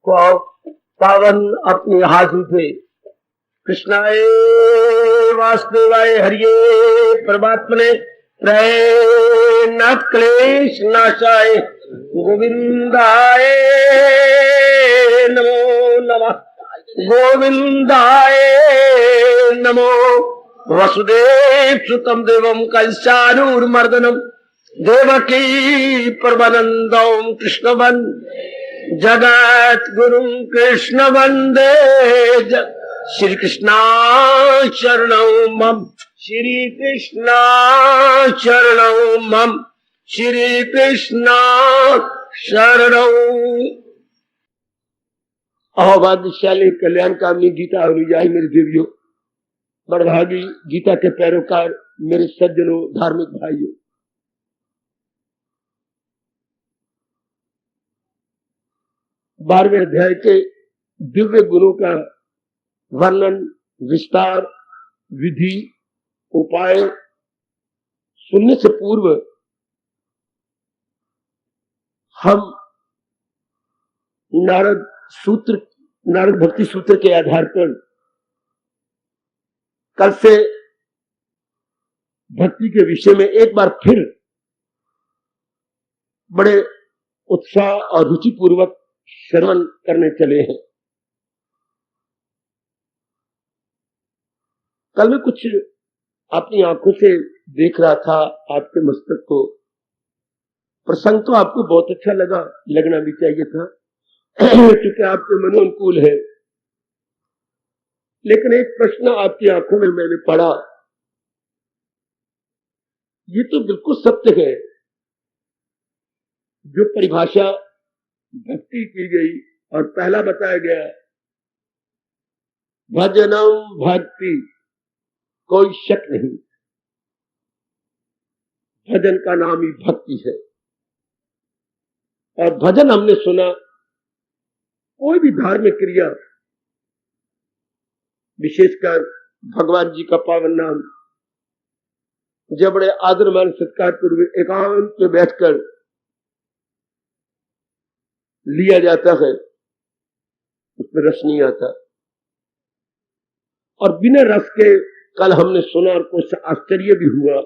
को पावन अपने हाथ उठे। कृष्णाय वासुदेवाय हरिये परमात्मने नाथ क्लेश नाशाय गोविंदाय नमो नमः। गोविंदाय नमो। वसुदेव सुतम देवम कंसानूरमर्दनम देवकी परमानंदम कृष्ण जगत गुरु कृष्ण वंदे श्री कृष्णा शरणं मम। श्री कृष्णा शरणं मम। श्री कृष्णा शरणं। अहोभाग्यशाली कल्याण कामनी गीता अनुयायी मेरे देवियों, बड़भागी गीता के पैरोकार मेरे सज्जनों, धार्मिक भाइयों, 12वें अध्याय के दिव्य गुणों का वर्णन, विस्तार, विधि, उपाय सुनने से पूर्व हम नारद भक्ति सूत्र के आधार पर कल से भक्ति के विषय में एक बार फिर बड़े उत्साह और रुचि पूर्वक श्रवण करने चले हैं। कल मैं कुछ अपनी आंखों से देख रहा था आपके मस्तक को। प्रसंग तो आपको बहुत अच्छा लगना भी चाहिए था क्योंकि आपके मनोनुकूल है, लेकिन एक प्रश्न आपकी आंखों में मैंने पढ़ा। ये तो बिल्कुल सत्य है जो परिभाषा भक्ति की गई और पहला बताया गया, भजनम भक्ति, कोई शक नहीं, भजन का नाम ही भक्ति है। और भजन हमने सुना, कोई भी धार्मिक क्रिया, विशेषकर भगवान जी का पावन नाम जब बड़े आदर मान सत्कार पूर्वक एकांत में बैठकर लिया जाता है, उसमें रस नहीं आता। और बिना रस के कल हमने सुना और कुछ आश्चर्य भी हुआ,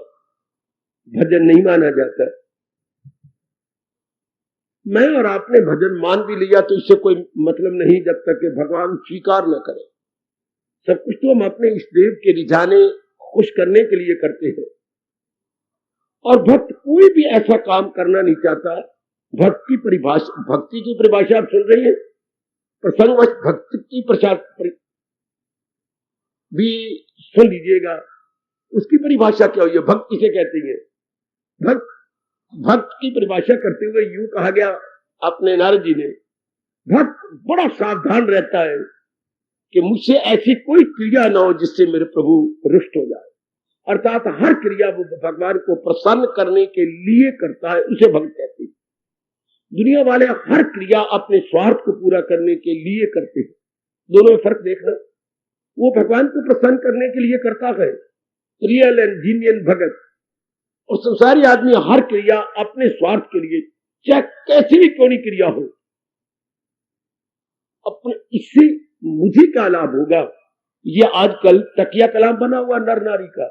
भजन नहीं माना जाता। मैं और आपने भजन मान भी लिया तो इससे कोई मतलब नहीं जब तक कि भगवान स्वीकार न करे। सब कुछ तो हम अपने इस देव के रिझाने, खुश करने के लिए करते हैं। और भक्त कोई भी ऐसा काम करना नहीं चाहता। भक्ति की परिभाषा आप सुन रही है, प्रसंगवश भक्ति की प्रसाद भी सुन लीजिएगा। उसकी परिभाषा क्या हुई है, भक्त किसे कहते हैं? भक्त की परिभाषा करते हुए यूं कहा गया अपने नारद जी ने, भक्त बड़ा सावधान रहता है कि मुझसे ऐसी कोई क्रिया न हो जिससे मेरे प्रभु रुष्ट हो जाए। अर्थात हर क्रिया वो भगवान को प्रसन्न करने के लिए करता है, उसे भक्त कहते हैं। दुनिया वाले हर क्रिया अपने स्वार्थ को पूरा करने के लिए करते हैं। दोनों में फर्क देखना। वो भगवान को प्रसन्न करने के लिए करता है, रियल एंड जेन्युइन भगत। और संसारी आदमी हर क्रिया अपने स्वार्थ के लिए, चाहे कैसी भी क्यों नहीं क्रिया हो, अपने इससे मुझे क्या लाभ होगा, ये आजकल तकिया कलाम बना हुआ नर नारी का।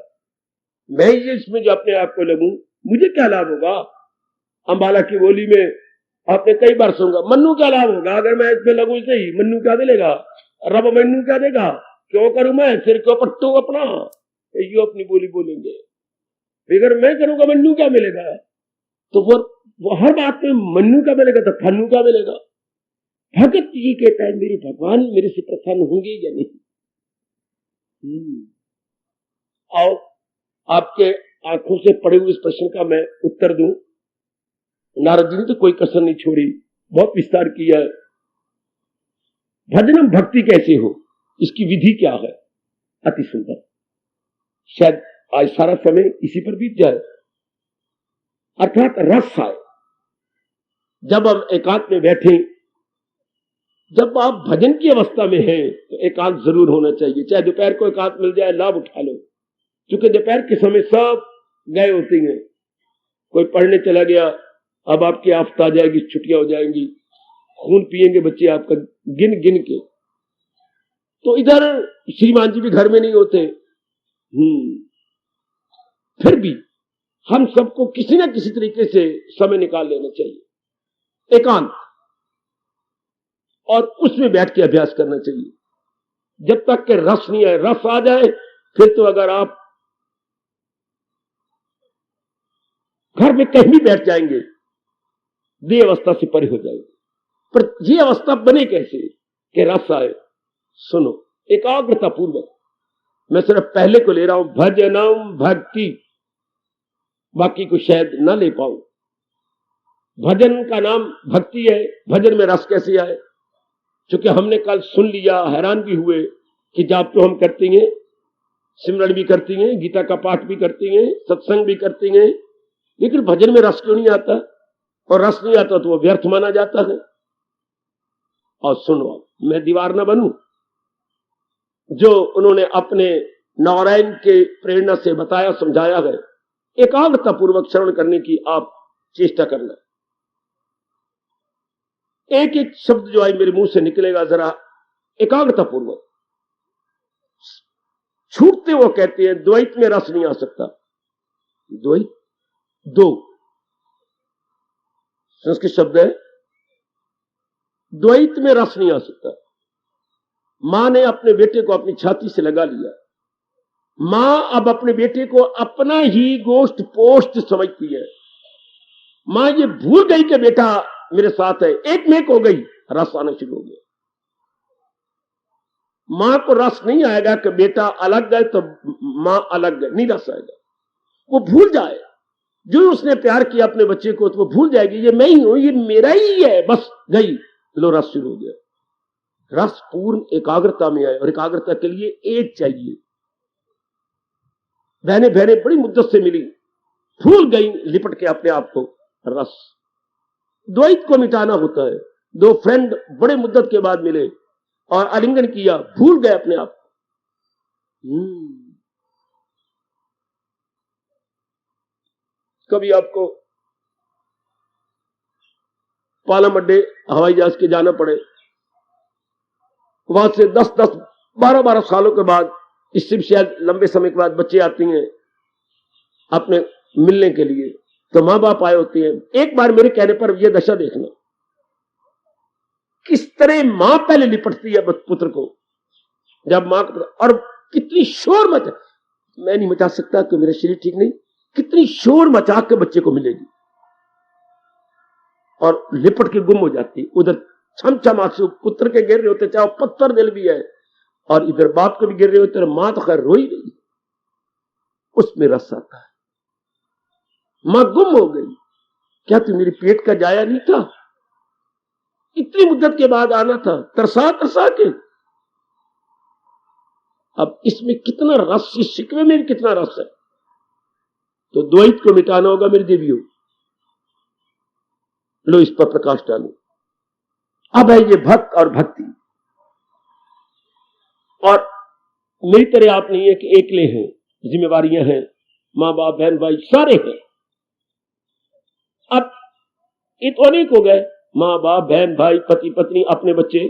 मैं ये इसमें जो अपने आप को लगूं, मुझे क्या लाभ होगा। अंबाला की बोली में आपने कई बार सुना, मन्नू क्या लाभ होगा अगर मैं इसमें लगूं, से ही मन्नू क्या मिलेगा, रब मन्नू क्या देगा, क्यों करूं मैं, सिर क्यों पट्टू अपना, ये अपनी बोली बोलेंगे। अगर मैं करूंगा मन्नू क्या मिलेगा, तो वो हर बात में मन्नू क्या मिलेगा तो फन्नू क्या मिलेगा। भगत जी कहता है मेरे भगवान मेरे से प्रसन्न होंगे या नहीं। और आपके आंखों से पड़े हुए इस प्रश्न का मैं उत्तर दूं। नारद जी ने तो कोई कसर नहीं छोड़ी, बहुत विस्तार किया। भजनम भक्ति कैसे हो, इसकी विधि क्या है, अति सुंदर। शायद आज सारा समय इसी पर बीत जाए। अर्थात रस आए जब हम एकांत में बैठे। जब आप भजन की अवस्था में हैं तो एकांत जरूर होना चाहिए। चाहे दोपहर को एकांत मिल जाए, लाभ उठा लो, क्योंकि दोपहर के समय सब गए होते हैं। कोई पढ़ने चला गया, अब आपकी आफत आ जाएगी, छुट्टियां हो जाएंगी, खून पिएंगे बच्चे आपका गिन गिन के। तो इधर श्रीमान जी भी घर में नहीं होते। फिर भी हम सबको किसी ना किसी तरीके से समय निकाल लेना चाहिए, एकांत, और उसमें बैठ के अभ्यास करना चाहिए जब तक के रस नहीं आए। रस आ जाए फिर तो अगर आप घर में कहीं भी बैठ जाएंगे ये अवस्था से परे हो जाएगी। पर ये अवस्था बने कैसे कि रस आए? सुनो एकाग्रता पूर्वक, मैं सिर्फ पहले को ले रहा हूं, भजनम भक्ति, बाकी को शायद ना ले पाऊं। भजन का नाम भक्ति है, भजन में रस कैसे आए? क्योंकि हमने कल सुन लिया, हैरान भी हुए कि जाप तो हम करती हैं, सिमरन भी करती हैं, गीता का पाठ भी करती हैं, सत्संग भी करती हैं, लेकिन भजन में रस क्यों नहीं आता? और रस नहीं आता तो वो व्यर्थ माना जाता है। और सुनो, मैं दीवार ना बनूं, जो उन्होंने अपने नारायण के प्रेरणा से बताया समझाया है, एकाग्रता पूर्वक श्रवण करने की आप चेष्टा करना। एक एक शब्द जो आई मेरे मुंह से निकलेगा जरा एकाग्रता पूर्वक। छूटते वो कहते हैं द्वैत में रस नहीं आ सकता। द्वैत दो संस्कृत शब्द है, द्वैत में रस नहीं आ सकता। मां ने अपने बेटे को अपनी छाती से लगा लिया। मां अब अपने बेटे को अपना ही गोष्ठ पोष्ट समझती है। मां ये भूल गई कि बेटा मेरे साथ है, एक मेक हो गई, रस आना शुरू हो गया। मां को रस नहीं आएगा कि बेटा अलग गए तो मां अलग गए, नहीं रस आएगा। वो भूल जाए, जो उसने प्यार किया अपने बच्चे को तो वो भूल जाएगी ये मैं ही हूं, ये मेरा ही है, बस गई, लो रस शुरू हो गया। रस पूर्ण एकाग्रता में आए, और एकाग्रता के लिए एक चाहिए। बहने बहने बड़ी मुद्दत से मिली, भूल गई लिपट के अपने आप को। रस द्वैत को मिटाना होता है। दो फ्रेंड बड़े मुद्दत के बाद मिले और आलिंगन किया, भूल गए अपने आप को। कभी आपको पालम अड्डे हवाई जहाज के जाना पड़े, वहां से 10-10, 12-12 सालों के बाद, इससे भी शायद लंबे समय के बाद बच्चे आती हैं अपने मिलने के लिए, तो मां बाप आए होते हैं। एक बार मेरे कहने पर यह दशा देखना, किस तरह मां पहले लिपटती है पुत्र को, जब मां, और कितनी शोर मचा, मैं नहीं मचा सकता कि मेरा शरीर ठीक नहीं, कितनी शोर मचा के बच्चे को मिलेगी और लिपट के गुम हो जाती। उधर छम आंसू पुत्र के गिर रहे होते, चाहे पत्थर दिल भी है, और इधर बाप के भी गिर रहे होते, मां तो खैर रोई गई। उसमें रस आता है। मां गुम हो गई, क्या तू मेरे पेट का जाया नहीं था? इतनी मुद्दत के बाद आना था, तरसा तरसा के। अब इसमें कितना रस, इस शिकवे में भी कितना रस है। तो द्वैत को मिटाना होगा मेरे देवियों। लो इस पर प्रकाश डालो। अब है ये भक्त और भक्ति, और मेरी तरह आप नहीं है कि एकले हैं, जिम्मेवारियां हैं, मां बाप बहन भाई सारे हैं। अब ये तो अनेक हो गए, मां बाप बहन भाई पति पत्नी अपने बच्चे,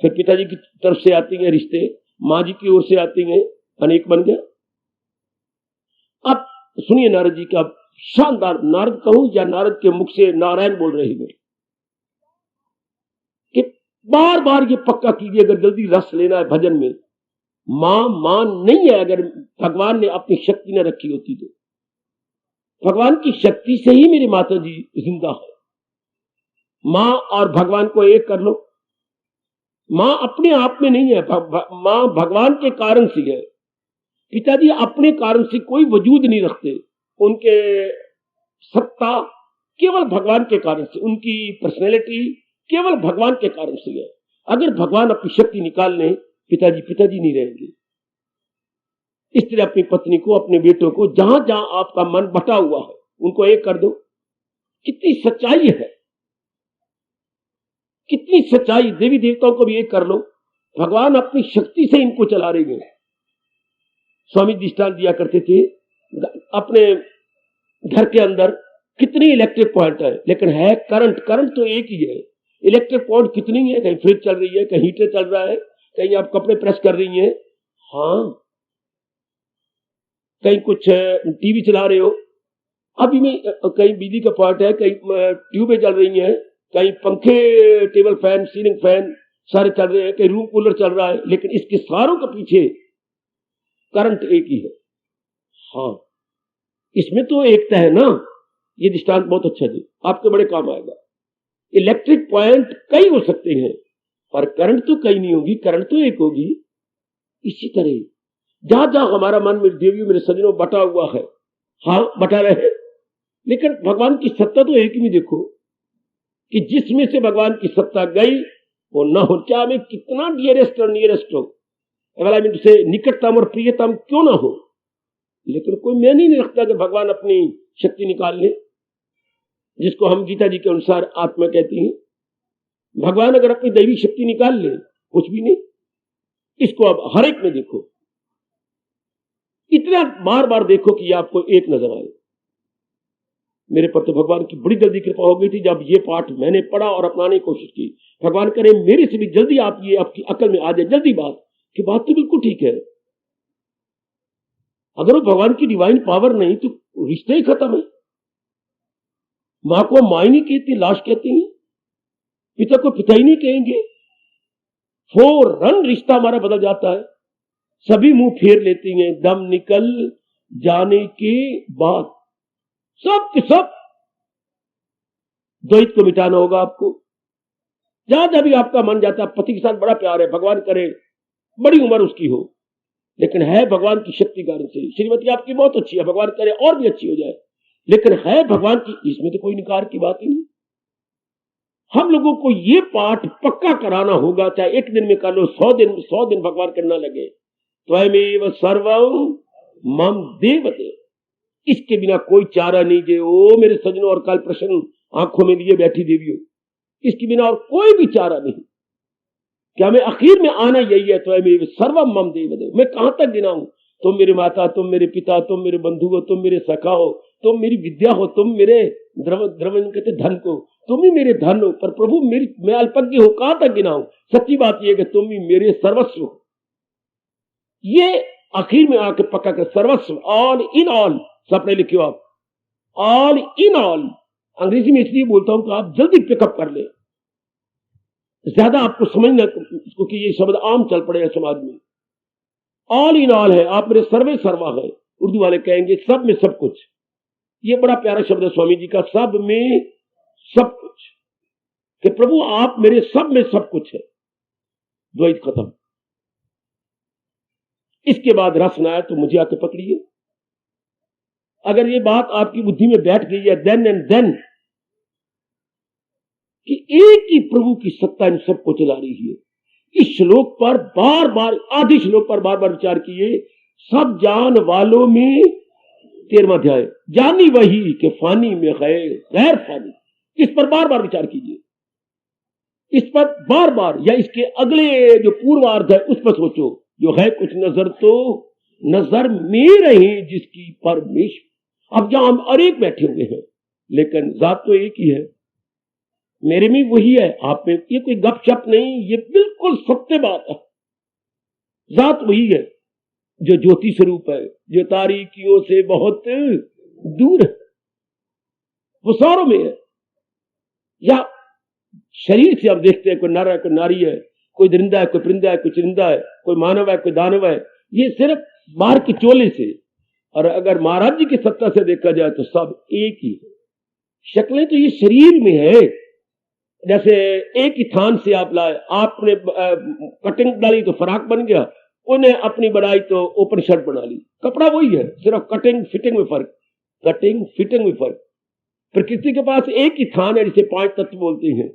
फिर पिताजी की तरफ से आती हैं रिश्ते, मां जी की ओर से आती हैं, अनेक बन गए। अब सुनिए नारद जी का शानदार, नारद कहूं या नारद के मुख से नारायण बोल रहे हैं कि बार बार ये पक्का कीजिए, अगर जल्दी रस लेना है भजन में, मां नहीं है। अगर भगवान ने अपनी शक्ति न रखी होती तो, भगवान की शक्ति से ही मेरी माता जी जिंदा है। मां और भगवान को एक कर लो। मां अपने आप में नहीं है, मां भगवान के कारण से है। पिताजी अपने कारण से कोई वजूद नहीं रखते, उनके सत्ता केवल भगवान के कारण से, उनकी पर्सनैलिटी केवल भगवान के कारण से है। अगर भगवान अपनी शक्ति निकाल लें, पिताजी पिताजी नहीं रहेंगे। इस तरह अपनी पत्नी को, अपने बेटों को, जहां जहां आपका मन बटा हुआ है उनको एक कर दो। कितनी सच्चाई है, कितनी सच्चाई। देवी देवताओं को भी एक कर लो, भगवान अपनी शक्ति से इनको चला रहे हैं। स्वामी दृष्टांत दिया करते थे, अपने घर के अंदर कितनी इलेक्ट्रिक पॉइंट है, लेकिन है करंट, करंट तो एक ही है। इलेक्ट्रिक पॉइंट कितनी है, कहीं फ्रिज चल रही है, कहीं हीटर चल रहा है, कहीं आप कपड़े प्रेस कर रही हैं, हाँ, कहीं कुछ टीवी चला रहे हो, अभी में कहीं बिजली का पॉइंट है, कहीं ट्यूबें चल रही हैं, कहीं पंखे, टेबल फैन, सीलिंग फैन सारे चल रहे हैं, कहीं रूम कूलर चल रहा है, लेकिन इसके सारों के पीछे करंट एक ही है। हाँ, इसमें तो एकता है ना। ये दृष्टांत बहुत अच्छा जी, आपके बड़े काम आएगा। इलेक्ट्रिक पॉइंट कई हो सकते हैं पर करंट तो कई नहीं होगी, करंट तो एक होगी। इसी तरह जहां जहां हमारा मन, मेरे देवियों, मेरे सज्जनों, बटा हुआ है, हाँ बटा रहे, लेकिन भगवान की सत्ता तो एक ही में देखो कि जिसमें से भगवान की सत्ता गई वो न हो, चाहे हमें कितना डियरेस्ट और नियरेस्ट हो, तुझसे निकटतम और प्रियतम क्यों ना हो, लेकिन कोई मैं नहीं रखता कि भगवान अपनी शक्ति निकाल ले, जिसको हम गीता जी के अनुसार आत्मा कहती हैं। भगवान अगर अपनी दैवी शक्ति निकाल ले, कुछ भी नहीं। इसको अब हर एक में देखो, इतना बार बार देखो कि आपको एक नजर आए। मेरे पर तो भगवान की बड़ी जल्दी कृपा हो गई थी जब ये पाठ मैंने पढ़ा और अपनाने की कोशिश की। भगवान करे मेरे से भी जल्दी आप ये आपकी अकल में आ जाए जल्दी बात कि बात तो बिल्कुल ठीक है। अगर वो भगवान की डिवाइन पावर नहीं तो रिश्ते ही खत्म है। मां को मां ही नहीं कहती, लाश कहती है, पिता को पिता ही नहीं कहेंगे, फौरन रिश्ता हमारा बदल जाता है। सभी मुंह फेर लेती हैं दम निकल जाने के बाद। सब के सब द्वैत को मिटाना होगा आपको। जहां जब भी आपका मन जाता है, पति के साथ बड़ा प्यार है, भगवान करे बड़ी उम्र उसकी हो, लेकिन है भगवान की शक्ति कारण से, श्रीमती आपकी बहुत अच्छी है, भगवान करे और भी अच्छी हो जाए, लेकिन है भगवान की, इसमें तो कोई निकार की बात ही नहीं। हम लोगों को ये पाठ पक्का कराना होगा, चाहे एक दिन में कर लो, 100 दिन भगवान करना लगे। त्वमेव सर्वं मम देवते, इसके बिना कोई चारा नहीं। जे ओ मेरे सजनों और काल प्रश्न आंखों में लिए बैठी देवियों, इसके बिना और कोई भी चारा नहीं। क्या मैं आखिर में आना यही है, त्वमेव सर्वं मम देवते। मैं कहां तक गिनाऊं? तुम मेरे माता, तुम मेरे पिता, तुम मेरे बंधु हो, तुम मेरे सखा हो, तुम मेरी विद्या हो, तुम मेरे द्रवन कहते धन को, तुम ही मेरे धन हो। पर प्रभु मैं अल्पज्ञ हूं, कहां तक गिनाऊं? सच्ची बात यह कि तुम ही मेरे सर्वस्व हो। ये आखिर में आके पक्का कर, सर्वस्व, ऑल इन ऑल, सपने लिखियो आप, ऑल इन ऑल। अंग्रेजी में इसलिए बोलता हूं कि आप जल्दी पिकअप कर ले, ज्यादा आपको समझना इसको कि ये शब्द आम चल पड़े हैं समाज में। ऑल इन ऑल है, आप मेरे सर्वे सर्वा है। उर्दू वाले कहेंगे सब में सब कुछ। ये बड़ा प्यारा शब्द है स्वामी जी का, सब में सब कुछ, कि प्रभु आप मेरे सब में सब कुछ है। द्वैत खत्म। इसके बाद रस ना आए तो मुझे आके पकड़िए। अगर ये बात आपकी बुद्धि में बैठ गई है देन एंड देन कि एक ही प्रभु की सत्ता इन सबको चला रही है, इस श्लोक पर बार बार, आधे श्लोक पर बार बार विचार किए। सब जान वालों में 13वां अध्याय, जानी वही कि फानी में गैर फानी, इस पर बार बार विचार कीजिए। इस पर बार बार, या इसके अगले जो पूर्वार्ध है उस पर सोचो, जो है कुछ नजर तो नजर में रहे जिसकी परमेश्वर। अब जहां हम अनेक बैठे हुए हैं लेकिन जात तो एक ही है, मेरे में वही है, आप में। ये कोई गपशप नहीं, ये बिल्कुल सत्य बात है। जात वही है जो ज्योति स्वरूप है, जो तारीकियों से बहुत दूर है, वो सारों में है। या शरीर से आप देखते हैं कोई नर है, कोई नारी है, कोई दरिंदा है, कोई परिंदा है, कोई चरिंदा है, कोई मानव है, कोई दानव है, ये सिर्फ बाहर के चोले से। और अगर महाराज जी की सत्ता से देखा जाए तो सब एक ही है। शक्लें तो ये शरीर में है। जैसे एक ही थान से आप लाए, आपने कटिंग डाली तो फराक बन गया, उन्हें अपनी बनाई तो ओपन शर्ट बना ली। कपड़ा वही है, सिर्फ कटिंग फिटिंग में फर्क, कटिंग फिटिंग में फर्क। प्रकृति के पास एक ही थान है जिसे 5 तत्व बोलते हैं,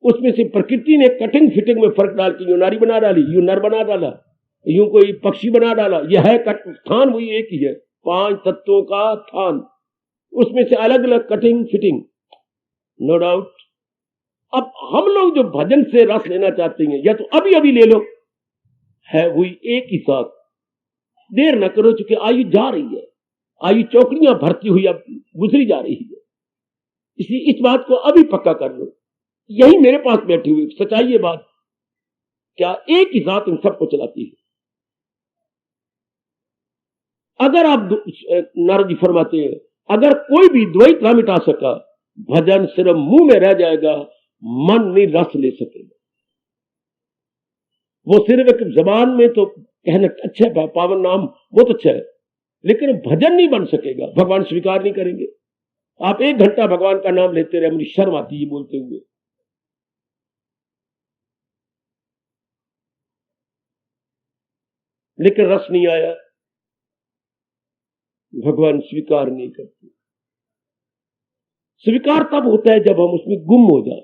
उसमें से प्रकृति ने कटिंग फिटिंग में फर्क डाल के यूं नारी बना डाली, यूं नर बना डाला, यूं कोई पक्षी बना डाला। यह है थान वही एक ही है, 5 तत्वों का थान, उसमें से अलग अलग कटिंग फिटिंग, नो डाउट। अब हम लोग जो भजन से रस लेना चाहते हैं, या तो अभी अभी ले लो, है वही एक ही साथ। देर न करो, चूंकि आयु जा रही है, आयु चौकड़ियां भरती हुई अब गुजरी जा रही है, इसलिए इस बात को अभी पक्का कर लो यही मेरे पास बैठी हुई सच्चाई ये बात, क्या एक ही जात इन सबको चलाती है। अगर आप नारद जी फरमाते हैं, अगर कोई भी द्वैत ना मिटा सका, भजन सिर्फ मुंह में रह जाएगा, मन नहीं रस ले सकेगा। वो सिर्फ एक जबान में तो कहना अच्छा है, पावन नाम बहुत अच्छा है, लेकिन भजन नहीं बन सकेगा, भगवान स्वीकार नहीं करेंगे। आप 1 घंटा भगवान का नाम लेते रहे, मुझे शर्म आती है बोलते हुए, लेकिन रस नहीं आया, भगवान स्वीकार नहीं करते। स्वीकार तब होता है जब हम उसमें गुम हो जाए,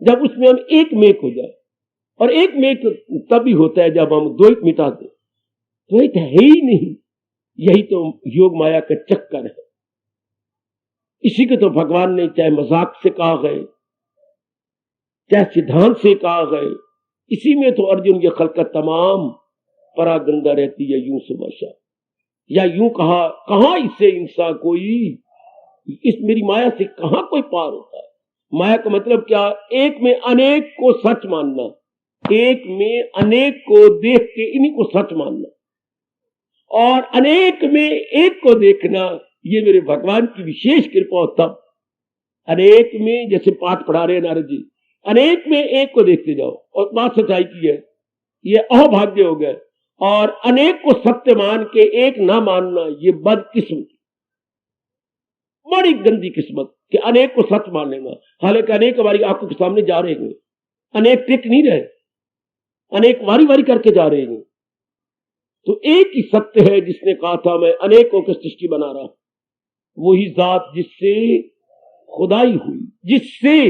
जब उसमें हम एक मेक हो जाए, और एक मेक तभी होता है जब हम द्वैत मिटा दें। द्वैत है ही नहीं, यही तो योग माया का चक्कर है। इसी को तो भगवान ने चाहे मजाक से कहा गए, चाहे सिद्धांत से कहा गए, इसी में तो अर्जुन की खलकत तमाम परागंदा रहती है, यूं सुबह या यूं कहा इससे इंसान कोई, इस मेरी माया से कहां कोई पार होता है। माया का मतलब क्या? एक में अनेक को सच मानना, एक में अनेक को देख के इन्हीं को सच मानना, और अनेक में एक को देखना, ये मेरे भगवान की विशेष कृपा हो। तब अनेक में, जैसे पाठ पढ़ा रहे नारद जी, अनेक में एक को देखते जाओ, और बात सच्चाई की है, ये अहोभाग्य हो गए। और अनेक को सत्य मान के एक ना मानना, ये बदकिस्मत, बड़ी गंदी किस्मत कि अनेक को सच मान लेना। हालांकि अनेक हमारी आंखों के सामने जा रहे हैं, अनेक टिक नहीं रहे, अनेक वारी वारी करके जा रहे हैं। तो एक ही सत्य है जिसने कहा था मैं अनेकों की सृष्टि बना रहा हूं, वही जात जिससे खुदाई हुई, जिससे,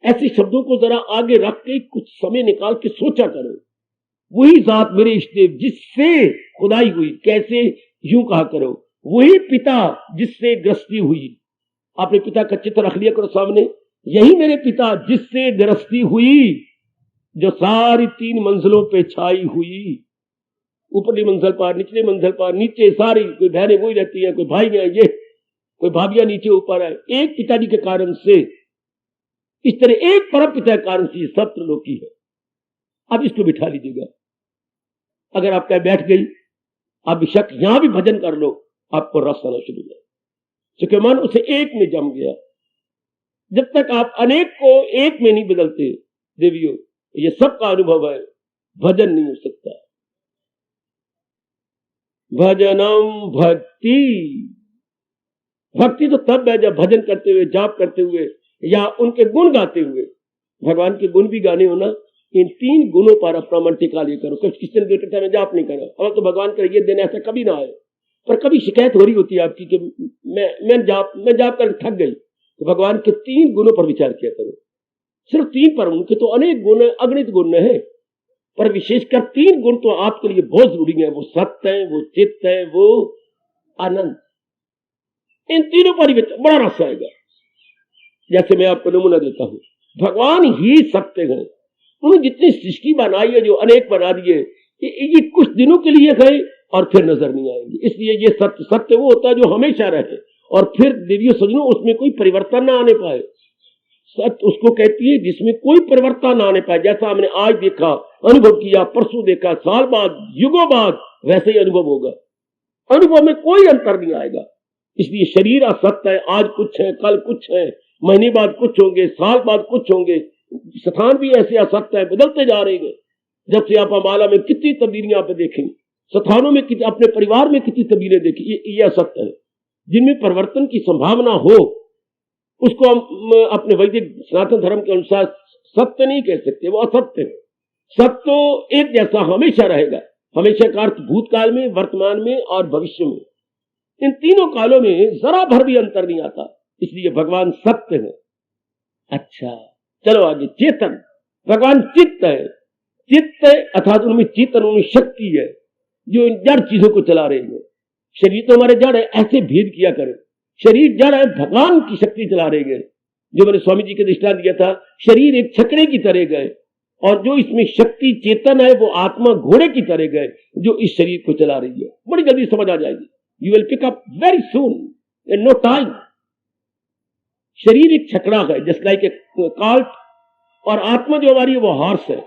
ऐसे शब्दों को जरा आगे रख के कुछ समय निकाल के सोचा करो, वही जात मेरे इष्टदेव जिससे खुदाई हुई। कैसे? यूं कहा करो, वही पिता जिससे गृहस्थी हुई। आपने पिता का चित्र रख लिया करो सामने, यही मेरे पिता जिससे गृहस्थी हुई, जो सारी 3 मंजिलों पे छाई हुई, ऊपरली मंजिल पर, निचले मंजिल पर, नीचे सारी, कोई बहनें वही रहती है, कोई भाई है, ये कोई भाभियां नीचे ऊपर है, एक पिताजी के कारण से, इस तरह एक परम पिता के कारण से सप्तलोकी है। अब इसको बिठा लीजिएगा, अगर आप कहीं बैठ गई, आप बेशक यहां भी भजन कर लो, आपको रस आना शुरू हो जाए, क्योंकि मन उसे एक में जम गया। जब तक आप अनेक को एक में नहीं बदलते देवियों, ये सबका अनुभव है, भजन नहीं हो सकता। भजनम भक्ति, भक्ति तो तब है जब भजन करते हुए, जाप करते हुए, या उनके गुण गाते हुए, भगवान के गुण भी गाने हो ना, इन 3 गुणों पर अपना मन टिका लिया करो। किसी ने बेटे मैं जाप नहीं करा, और तो भगवान करे ये दिन ऐसा कभी ना आए, पर कभी शिकायत हो रही होती है आपकी कि मैं जाप कर थक गई, तो भगवान के 3 गुणों पर विचार किया करो। सिर्फ 3 पर, उनके तो अनेक गुण है, अगणित गुण है, पर विशेषकर 3 गुण तो आपके लिए बहुत जरूरी है। वो सत्य है, वो चित्त है, वो आनंद। इन तीनों पर बड़ा रस आएगा। जैसे मैं आपको नमूना देता हूं, भगवान ही सत्य है। उन्होंने जितनी सृष्टि बनाई है, जो अनेक बना दिए, ये कुछ दिनों के लिए गए और फिर नजर नहीं आएंगे। इसलिए ये सत्य वो होता है जो हमेशा रहे, और फिर देवियों सजनों उसमें कोई परिवर्तन ना आने पाए। सत्य उसको कहती है जिसमें कोई परिवर्तन ना आने पाए। जैसा हमने आज देखा, अनुभव किया, परसों देखा, साल बाद, युगों बाद, वैसे ही अनुभव होगा। अनुभव में कोई अंतर नहीं आएगा। इसलिए शरीर असत्य है, आज कुछ है, कल कुछ है, महीने बाद कुछ होंगे, साल बाद कुछ होंगे। स्थान भी ऐसे असत्य है, बदलते जा रहे हैं। जब से आप अम्बाला में कितनी तब्दीलियां आप देखेंगे, स्थानों में कितनी, अपने परिवार में कितनी तब्दीलें देखी, ये असत्य है। जिनमें परिवर्तन की संभावना हो, उसको हम अपने वैदिक सनातन धर्म के अनुसार सत्य नहीं कह सकते, वो असत्य है। सत्य तो एक जैसा हमेशा रहेगा। हमेशा का अर्थ भूतकाल में, वर्तमान में और भविष्य में। इन तीनों कालों में जरा भर भी अंतर नहीं आता, इसलिए भगवान सत्य है। अच्छा, चलो आगे। चेतन, भगवान चित्त है। चित्त अर्थात उनमें चेतन, उनमें शक्ति है जो इन जड़ चीजों को चला रही है। शरीर तो हमारे जड़ है, ऐसे भेद किया करो। शरीर जड़ है, भगवान की शक्ति चला रही है। जो मैंने स्वामी जी के दृष्टांत दिया था, शरीर एक छकड़े की तरह गए, और जो इसमें शक्ति चेतन है, वो आत्मा घोड़े की तरह गए, जो इस शरीर को चला रही है। बड़ी जल्दी समझ आ जाएगी। You will pick up very soon, in no time. शरीर एक छकड़ा है, जस्ट लाइक ए कार्ट, और आत्मा जो हमारी है वो हॉर्स है।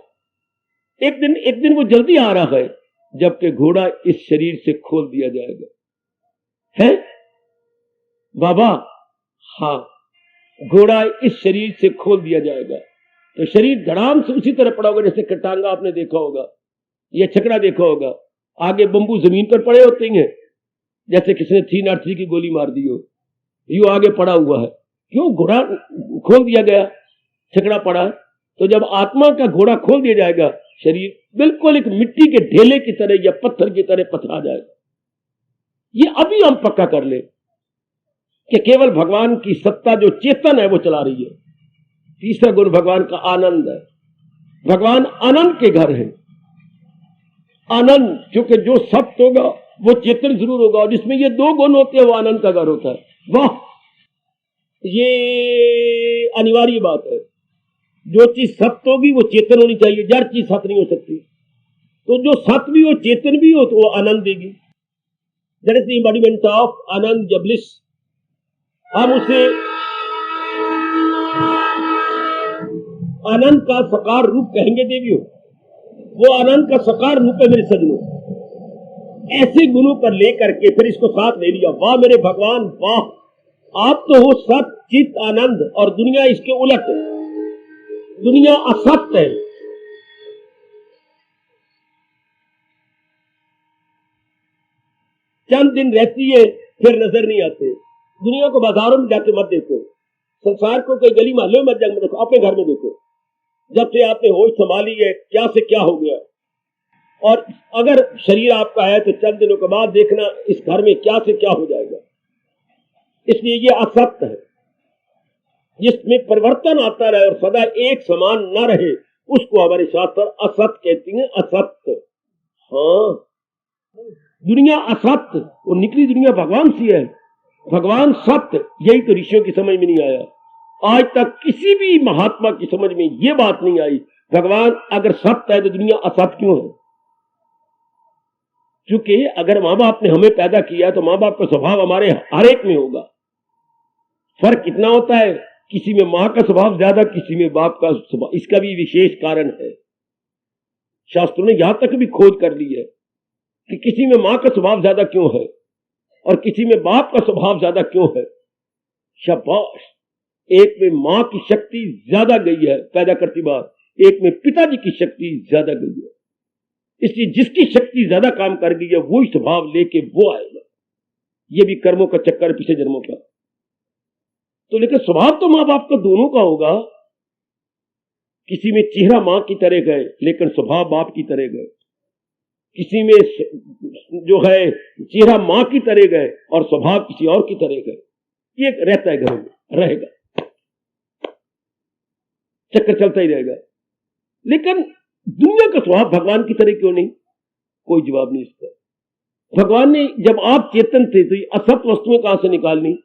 एक दिन वो जल्दी आ रहा है जबकि घोड़ा इस शरीर से खोल दिया जाएगा। है बाबा? हाँ, घोड़ा इस शरीर से खोल दिया जाएगा। तो शरीर धड़ाम से उसी तरह पड़ा होगा जैसे कटांगा आपने देखा होगा, यह छकड़ा देखा होगा। आगे बंबू जमीन पर पड़े होते हैं, जैसे किसी ने 303 की गोली मार दी हो, यूं आगे पड़ा हुआ है। क्यों? घोड़ा खोल दिया गया, छकड़ा पड़ा। तो जब आत्मा का घोड़ा खोल दिया जाएगा, शरीर बिल्कुल एक मिट्टी के ढेले की तरह या पत्थर की तरह पथरा जाएगा। ये अभी हम पक्का कर ले कि केवल भगवान की सत्ता जो चेतन है वो चला रही है। तीसरा गुण भगवान का आनंद है। भगवान आनंद के घर है। आनंद, क्योंकि जो सत्य होगा वो चेतन जरूर होगा, और जिसमें ये दो गुण होते हैं वो आनंद का घर होता है। वाह, ये अनिवार्य बात है। जो चीज सत्य होगी वो चेतन होनी चाहिए, जड़ चीज सत्य नहीं हो सकती। तो जो सत्य भी हो, चेतन भी हो, तो वो आनंद देगी। That is the embodiment of आनंद या ब्लिस। हम उसे आनंद का साकार रूप कहेंगे देवियों। वो आनंद का साकार रूप है मेरे सजनों। ऐसे गुणों पर लेकर के फिर इसको साथ ले लिया। वाह मेरे भगवान, वाह, आप तो हो सत चित आनंद, और दुनिया इसके उलट है। दुनिया असत्य है। चंद दिन रहती है फिर नजर नहीं आते। दुनिया को बाजारों में जाके मत देखो, संसार को कोई गली मोहल्ले में मत जाकर देखो, अपने घर में देखो। जब से आपने होश संभाली है, क्या से क्या हो गया। और अगर शरीर आपका है तो चंद दिनों के बाद देखना इस घर में क्या से क्या हो जाएगा। इसलिए ये असत्य है। जिसमें परिवर्तन आता रहे और सदा एक समान न रहे, उसको हमारे शास्त्र असत्य कहती हैं। असत्य, हाँ, दुनिया असत्य, वो निकली दुनिया भगवान सी है। भगवान सत्य, यही तो ऋषियों की समझ में नहीं आया। आज तक किसी भी महात्मा की समझ में ये बात नहीं आई, भगवान अगर सत्य है तो दुनिया असत्य क्यों है? क्योंकि अगर माँ बाप ने हमें पैदा किया तो माँ बाप का स्वभाव हमारे हर एक में होगा। फर्क कितना होता है, किसी में माँ का स्वभाव ज्यादा, किसी में बाप का स्वभाव। इसका भी विशेष कारण है। शास्त्रों ने यहां तक भी खोज कर ली है कि किसी में माँ का स्वभाव ज्यादा क्यों है और किसी में बाप का स्वभाव ज्यादा क्यों है। शाबाश, एक में माँ की शक्ति ज्यादा गई है पैदा करती बार, एक में पिताजी की शक्ति ज्यादा गई है। इसलिए जिसकी शक्ति ज्यादा काम कर गई है वही स्वभाव लेके वो आएगा। ये भी कर्मों का चक्कर है पिछले जन्मों का। तो लेकिन स्वभाव तो माँ बाप का दोनों का होगा। किसी में चेहरा माँ की तरह गए लेकिन स्वभाव बाप की तरह गए, किसी में जो है चेहरा माँ की तरह गए और स्वभाव किसी और की तरह गए। ये रहता है, घर में रहेगा, चक्कर चलता ही रहेगा। लेकिन दुनिया का स्वभाव भगवान की तरह क्यों नहीं? कोई जवाब नहीं इसका। भगवान ने जब आप चेतन थे तो ये असत वस्तुएं कहां से निकालनी?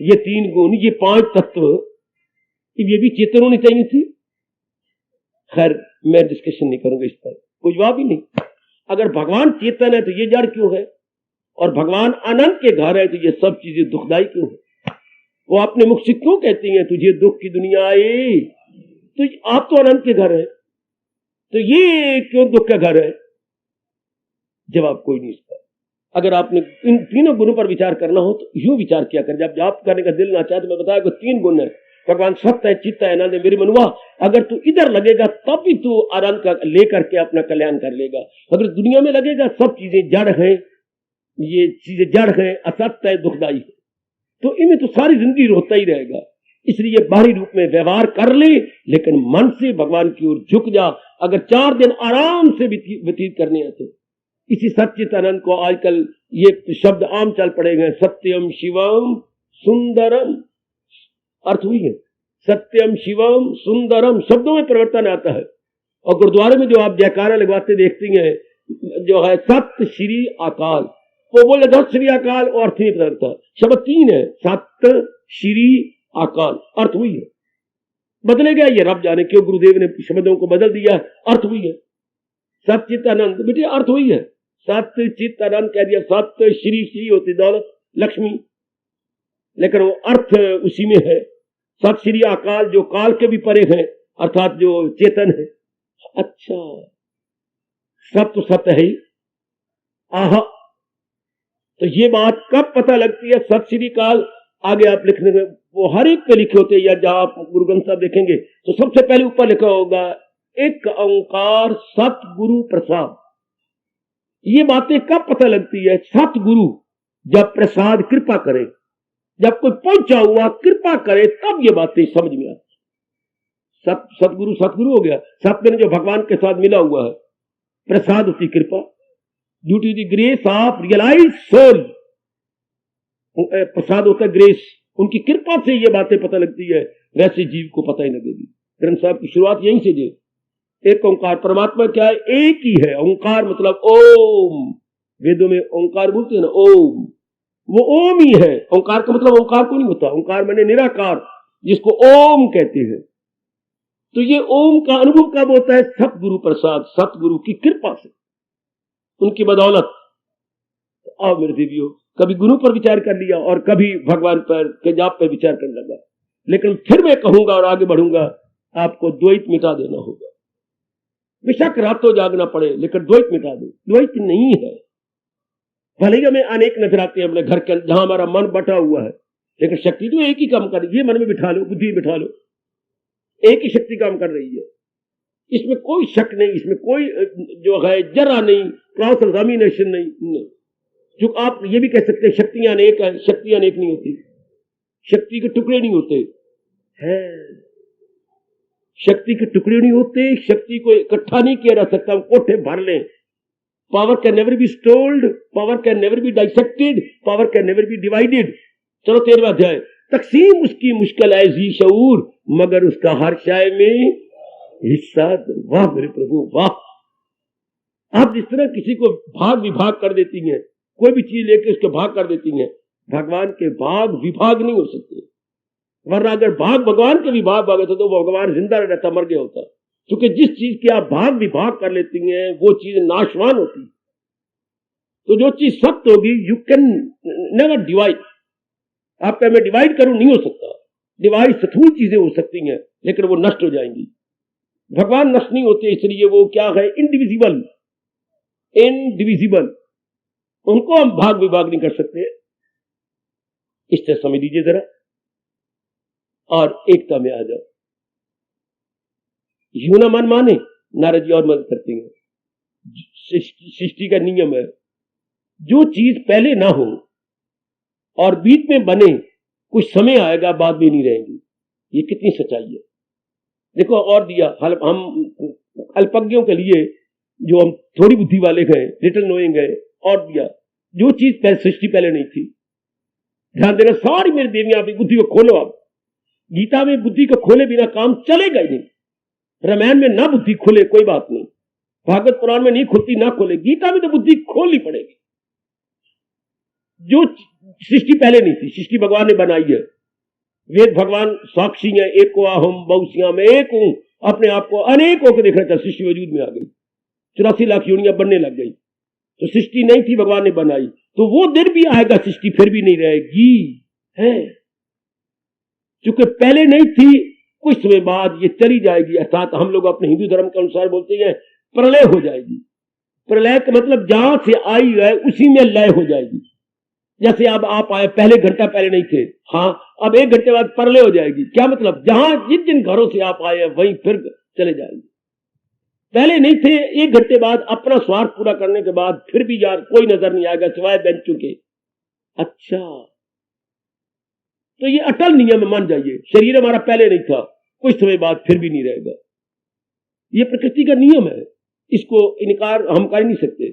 ये 3 गुण, ये 5 तत्व, ये भी चेतन होनी चाहिए थी। खैर मैं डिस्कशन नहीं करूंगा इस पर, कोई जवाब ही नहीं। अगर भगवान चेतन है तो ये जड़ क्यों है? और भगवान अनंत के घर है तो ये सब चीजें दुखदाई क्यों है? वो अपने मुख से क्यों कहती हैं तुझे दुख की दुनिया आई? तो आप तो अनंत के घर है, तो ये क्यों दुख का घर है? जवाब कोई नहीं इसका। अगर आपने इन तीनों गुणों पर विचार करना हो तो यूं विचार किया कर। जब जाप करने का दिल ना चाहे तो मैं बताया कि 3 गुण है। भगवान सत्य है, चित्त है, आनंद है। मेरे मनुआ, अगर तू इधर लगेगा तब भी तू आनंद का लेकर के अपना कल्याण कर लेगा। अगर दुनिया में लगेगा सब चीजें जड़ हैं, ये चीजें जड़ हैं, असत्य है, दुखदाई है, तो इनमें तो सारी जिंदगी रोता ही रहेगा। इसलिए बाहरी रूप में व्यवहार कर ले लेकिन मन से भगवान की ओर झुक जा। अगर 4 दिन आराम से व्यतीत करने हैं तो इसी सच्चित आनंद को आजकल ये शब्द आम चल पड़ेंगे, सत्यम शिवम सुंदरम। अर्थ हुई है, सत्यम शिवम सुंदरम, शब्दों में परिवर्तन आता है। और गुरुद्वारे में जो आप जयकारा लगवाते देखती हैं जो है सत्य श्री अकाल, वो बोले दस श्री अकाल और अर्थ नहीं बदलता। शब्द 3 है, सत्य श्री अकाल। अर्थ हुई है, बदलेगा ये रब जाने क्यों गुरुदेव ने शब्दों को बदल दिया। अर्थ हुई है सचित आनंद, बेटे अर्थ हुई है सत्य चित्त आनंद कह दिया। सत्य श्री, श्री होती दौलत लक्ष्मी, लेकिन वो अर्थ उसी में है। सत श्री अकाल जो काल के भी परे है, अर्थात जो चेतन है। अच्छा, सब तो सत्य है ही। आहा, तो ये बात कब पता लगती है? सत श्री काल आगे आप लिखने में वो हर एक पे लिखे होते हैं, या जहां आप गुरु ग्रंथ साहब देखेंगे तो सबसे पहले ऊपर लिखा होगा एक ओंकार सतगुरु प्रसाद। ये बातें कब पता लगती है? सतगुरु जब प्रसाद कृपा करे, जब कोई पहुंचा हुआ कृपा करे, तब ये बातें समझ में आती। सतगुरु सतगुरु हो गया, सतगुरु जो भगवान के साथ मिला हुआ है, प्रसाद उसकी कृपा, due to the grace of realise soul, प्रसाद होता है ग्रेस, उनकी कृपा से ये बातें पता लगती है, वैसे जीव को पता ही लगेगी। ग्रंथ साहब की शुरुआत यहीं से दे, एक ओंकार, परमात्मा क्या है? एक ही है। ओंकार मतलब ओम, वेदों में ओंकार बोलते हैं ना, ओम, वो ओम ही है। ओंकार का मतलब ओंकार को नहीं होता, ओंकार माने निराकार, जिसको ओम कहते हैं। तो ये ओम का अनुभव कब होता है? सतगुरु प्रसाद, सतगुरु की कृपा से, उनकी बदौलत। आओ मेरे देवियों, कभी गुरु पर विचार कर लिया और कभी भगवान पर के जाप पर विचार करने लगा, लेकिन फिर मैं कहूंगा और आगे बढ़ूंगा, आपको द्वैत मिटा देना होगा। बेशक रातों जागना पड़े, लेकिन द्वैत मिटा दो। द्वैत नहीं है। भले ही हमें अनेक नजर आते हैं अपने घर के जहां हमारा मन बटा हुआ है, लेकिन शक्ति तो एक ही काम कर रही है। मन में बिठा लो, बुद्धि बिठा लो, एक ही शक्ति काम कर रही है। इसमें कोई शक नहीं, इसमें कोई जो है जरा नहीं, क्रॉस एग्जामिनेशन नहीं। जो आप ये भी कह सकते हैं शक्तियां अनेक है, शक्तियां अनेक नहीं होती, शक्ति के टुकड़े नहीं होते हैं, शक्ति के टुकड़े नहीं होते, शक्ति को इकट्ठा नहीं किया जा सकता। हम कोठे भर लें, power can never be stoled, power can never be dissected, power can never be divided. चलो 13वां अध्याय, तकसीम उसकी मुश्किल है जी शऊर, मगर उसका हर शय में हिस्सा। वाह मेरे प्रभु वाह। आप जिस तरह किसी को भाग विभाग कर देती हैं, कोई भी चीज लेके उसके भाग कर देती हैं, भगवान के भाग विभाग नहीं हो सकते। वरना अगर भाग भगवान के विभाग भाग होता तो भगवान जिंदा रहता, मर गया होता। क्योंकि जिस चीज के आप भाग विभाग कर लेती हैं वो चीज नाशवान होती। तो जो चीज सत्य होगी, यू कैन नेवर डिवाइड। आप मैं डिवाइड करूं, नहीं हो सकता। डिवाइड स्थूल चीजें हो सकती हैं, लेकिन वो नष्ट हो जाएंगी। भगवान नष्ट नहीं होते, इसलिए वो क्या है? इनडिविजिबल, इनडिविजिबल, उनको हम भाग विभाग नहीं कर सकते। इस तरह समझ लीजिए जरा, और एकता में आ जाओ। यूं ना मन माने, नारद जी और मदद करते हैं। सृष्टि का नियम है, जो चीज पहले ना हो और बीच में बने, कुछ समय आएगा बाद में नहीं रहेंगी। ये कितनी सच्चाई है। देखो और दिया, हम अल्पज्ञों के लिए, जो हम थोड़ी बुद्धि वाले गए, लिटिल नोइंग गए, और दिया जो चीज सृष्टि पहले नहीं थी। ध्यान देना, सारी मेरी देवियां अपनी बुद्धि को खोलो। आप गीता में बुद्धि को खोले बिना काम चलेगा ही नहीं। रामायण में ना बुद्धि खोले कोई बात नहीं, भागवत पुराण में नहीं खुलती, ना खोले, गीता में तो बुद्धि खोलनी पड़ेगी। जो सृष्टि पहले नहीं थी, सृष्टि भगवान ने बनाई है। वेद भगवान साक्षी है, एको अहम बहुश्याम, मैं एक हूं, अपने आप को अनेकों को देखना था। सृष्टि वजूद में आ गई, 84 लाख योनियां बनने लग गई। तो सृष्टि नहीं थी, भगवान ने बनाई। तो वो दिन भी आएगा, सृष्टि फिर भी नहीं रहेगी, है क्योंकि पहले नहीं थी, कुछ समय बाद ये चली जाएगी। अर्थात हम लोग अपने हिंदू धर्म के अनुसार बोलते हैं प्रलय हो जाएगी। प्रलय का मतलब जहां से आई है उसी में लय हो जाएगी। जैसे अब आप आए, पहले घंटा पहले नहीं थे, हाँ अब 1 घंटे बाद प्रलय हो जाएगी। क्या मतलब? जहां जिन घरों से आप आए हैं वहीं फिर चले जाएंगे। पहले नहीं थे, 1 घंटे बाद अपना स्वार्थ पूरा करने के बाद फिर भी यार कोई नजर नहीं आएगा सिवाय बेंचों के। अच्छा, तो ये अटल नियम मान जाइए। शरीर हमारा पहले नहीं था, कुछ समय बाद फिर भी नहीं रहेगा। ये प्रकृति का नियम है, इसको इनकार हम कर नहीं सकते।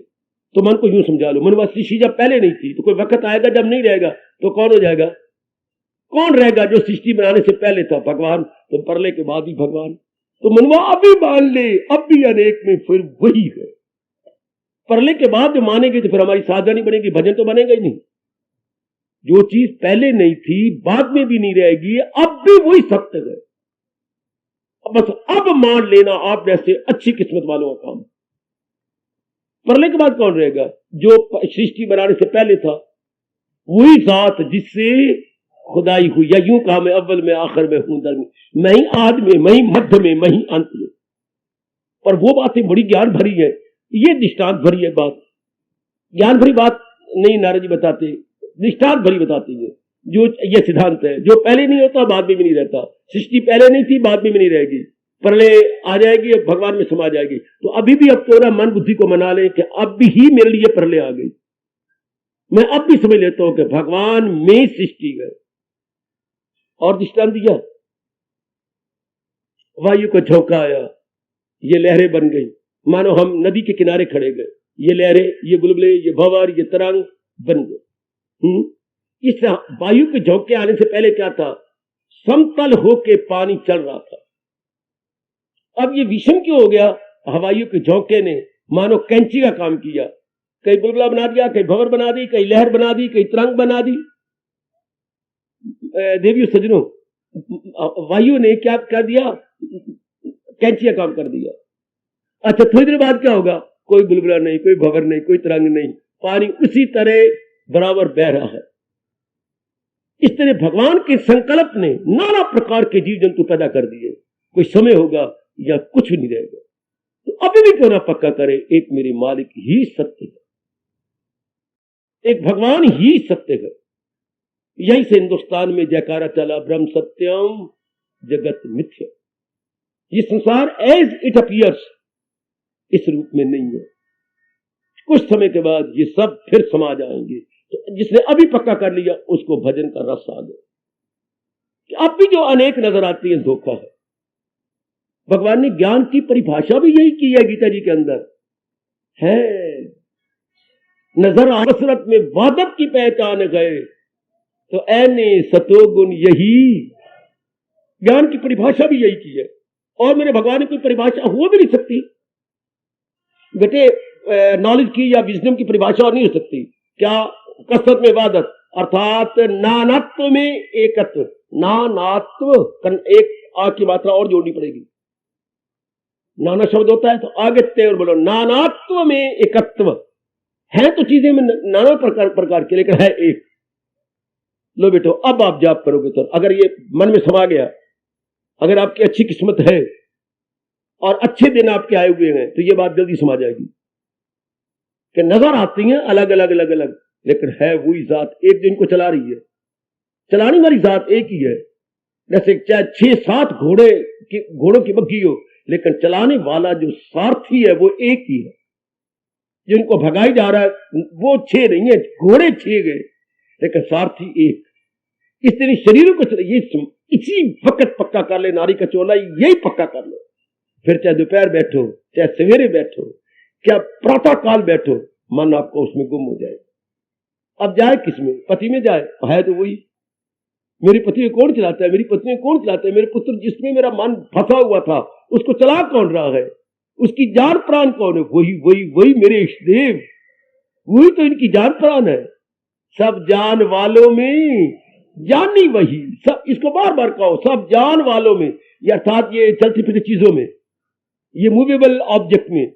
तो मन को यूं समझा लो, मन सृष्टि जब पहले नहीं थी, तो कोई वक्त आएगा जब नहीं रहेगा, तो कौन हो जाएगा? कौन रहेगा जो सृष्टि बनाने से पहले था? भगवान। तो प्रलय के बाद ही भगवान। तो मनवा अभी मान ले, अब भी अनेक में फिर वही है। प्रलय के बाद जो मानेंगे तो फिर हमारी साधना नहीं बनेगी, भजन तो बनेगा ही नहीं। जो चीज पहले नहीं थी बाद में भी नहीं रहेगी, अब भी वही सत्य है। बस अब मान लेना आप जैसे अच्छी किस्मत वालों का काम। प्रलय के बाद कौन रहेगा? जो सृष्टि बनाने से पहले था, वही साथ जिससे खुदाई हुई, या यूं कहा मैं अव्वल में आखिर में हूं दरमी, मैं ही आद में, मैं ही मध्य में, मैं ही अंत में। पर वो बातें बड़ी ज्ञान भरी है, ये दृष्टांत भरी है बात, ज्ञान भरी बात नहीं नारद जी बताते, दृष्टांत भरी बताती है। जो ये सिद्धांत है, जो पहले नहीं होता बाद में भी नहीं रहता, सृष्टि पहले नहीं थी बाद में भी नहीं रहेगी, प्रलय आ जाएगी, अब भगवान में समा जाएगी। तो अभी भी अब तोरा मन बुद्धि को मना ले कि अब भी ही मेरे लिए प्रलय आ गई। मैं अब भी समझ लेता हूं कि भगवान में सृष्टि है। और दृष्टांत दिया, वायु को झोंका आया, ये लहरें बन गई, मानो हम नदी के किनारे खड़े गए, ये लहरें, ये बुलबुले, ये भंवर, ये तरंग बन गए। इस वायु के झोंके आने से पहले क्या था, समतल होके पानी चल रहा था। अब ये विषम क्यों हो गया, हवाइयों के झोंके ने मानो कैंची का काम किया, कहीं बुलबुला बना दिया, कहीं भंवर बना दी, कहीं लहर बना दी, कहीं तरंग बना दी। देवियों सज्जनों, वायु ने क्या कर दिया, कैंची का काम कर दिया। अच्छा, थोड़ी देर बाद क्या होगा, कोई बुलबुला नहीं, कोई भंवर नहीं, कोई तरंग नहीं, पानी उसी तरह बराबर बह रहा है। इस तरह भगवान के संकल्प ने नाना प्रकार के जीव जंतु पैदा कर दिए। कोई समय होगा या कुछ भी नहीं रहेगा, तो अभी भी क्यों ना पक्का करे, एक मेरे मालिक ही सत्य है, एक भगवान ही सत्य है। यहीं से हिंदुस्तान में जयकारा चला, ब्रह्म सत्यम जगत मिथ्या। ये संसार एज इट अपीयर्स इस रूप में नहीं है, कुछ समय के बाद ये सब फिर समा जाएंगे। तो जिसने अभी पक्का कर लिया उसको भजन का रस आ गया। अब भी जो अनेक नजर आती है धोखा है। भगवान ने ज्ञान की परिभाषा भी यही की है गीता जी के अंदर है, नजर आसरत में वादत की पहचान गए तो ऐने सतोगुण, यही ज्ञान की परिभाषा भी यही की है। और मेरे भगवान ने कोई परिभाषा हो भी नहीं सकती बेटे, नॉलेज की या विजडम की परिभाषा और नहीं हो सकती। क्या, कसरत में वादत, अर्थात नानात्व में एकत्व, नानात्व, एक आ की मात्रा और जोड़नी पड़ेगी। नाना शब्द होता है तो आगे ते और बोलो, नानात्व में एकत्व है, तो चीजें में नाना प्रकार के, लेकिन है एक। लो बेटो, अब आप जाप करोगे तो अगर ये मन में समा गया, अगर आपकी अच्छी किस्मत है और अच्छे दिन आपके आए हुए हैं, तो ये बात जल्दी समा जाएगी कि नजर आती हैं अलग अलग अलग अलग, लेकिन है वही जात एक जो इनको चला रही है। चलाने वाली जात एक ही है। जैसे चाहे 6-7 घोड़ों की बग्घी हो, लेकिन चलाने वाला जो सारथी है वो एक ही है। जो इनको भगाई जा रहा है वो 6 नहीं है, घोड़े 6 गए, लेकिन सारथी एक। इस तरह शरीरों को ये इसी वक्त पक्का कर ले, नारी का चोला यही पक्का कर लो। फिर चाहे दोपहर बैठो, चाहे सवेरे बैठो, क्या प्रातः काल बैठो, मन आपको उसमें गुम हो जाए। अब जाए किसमें, पति में जाए, है तो वही। मेरी पति को कौन चलाता है, मेरी पत्नी को कौन चलाता है, मेरे पुत्र जिसमें मेरा मन फंसा हुआ था उसको चला कौन रहा है, उसकी जान प्राण कौन है, वही वही वही मेरे इष्टदेव, वही तो इनकी जान प्राण है। सब जान वालों में जानी वही, सब, इसको बार बार कहो, सब जान वालों में, अर्थात ये चलती फिरती चीजों में, ये मूवेबल ऑब्जेक्ट में।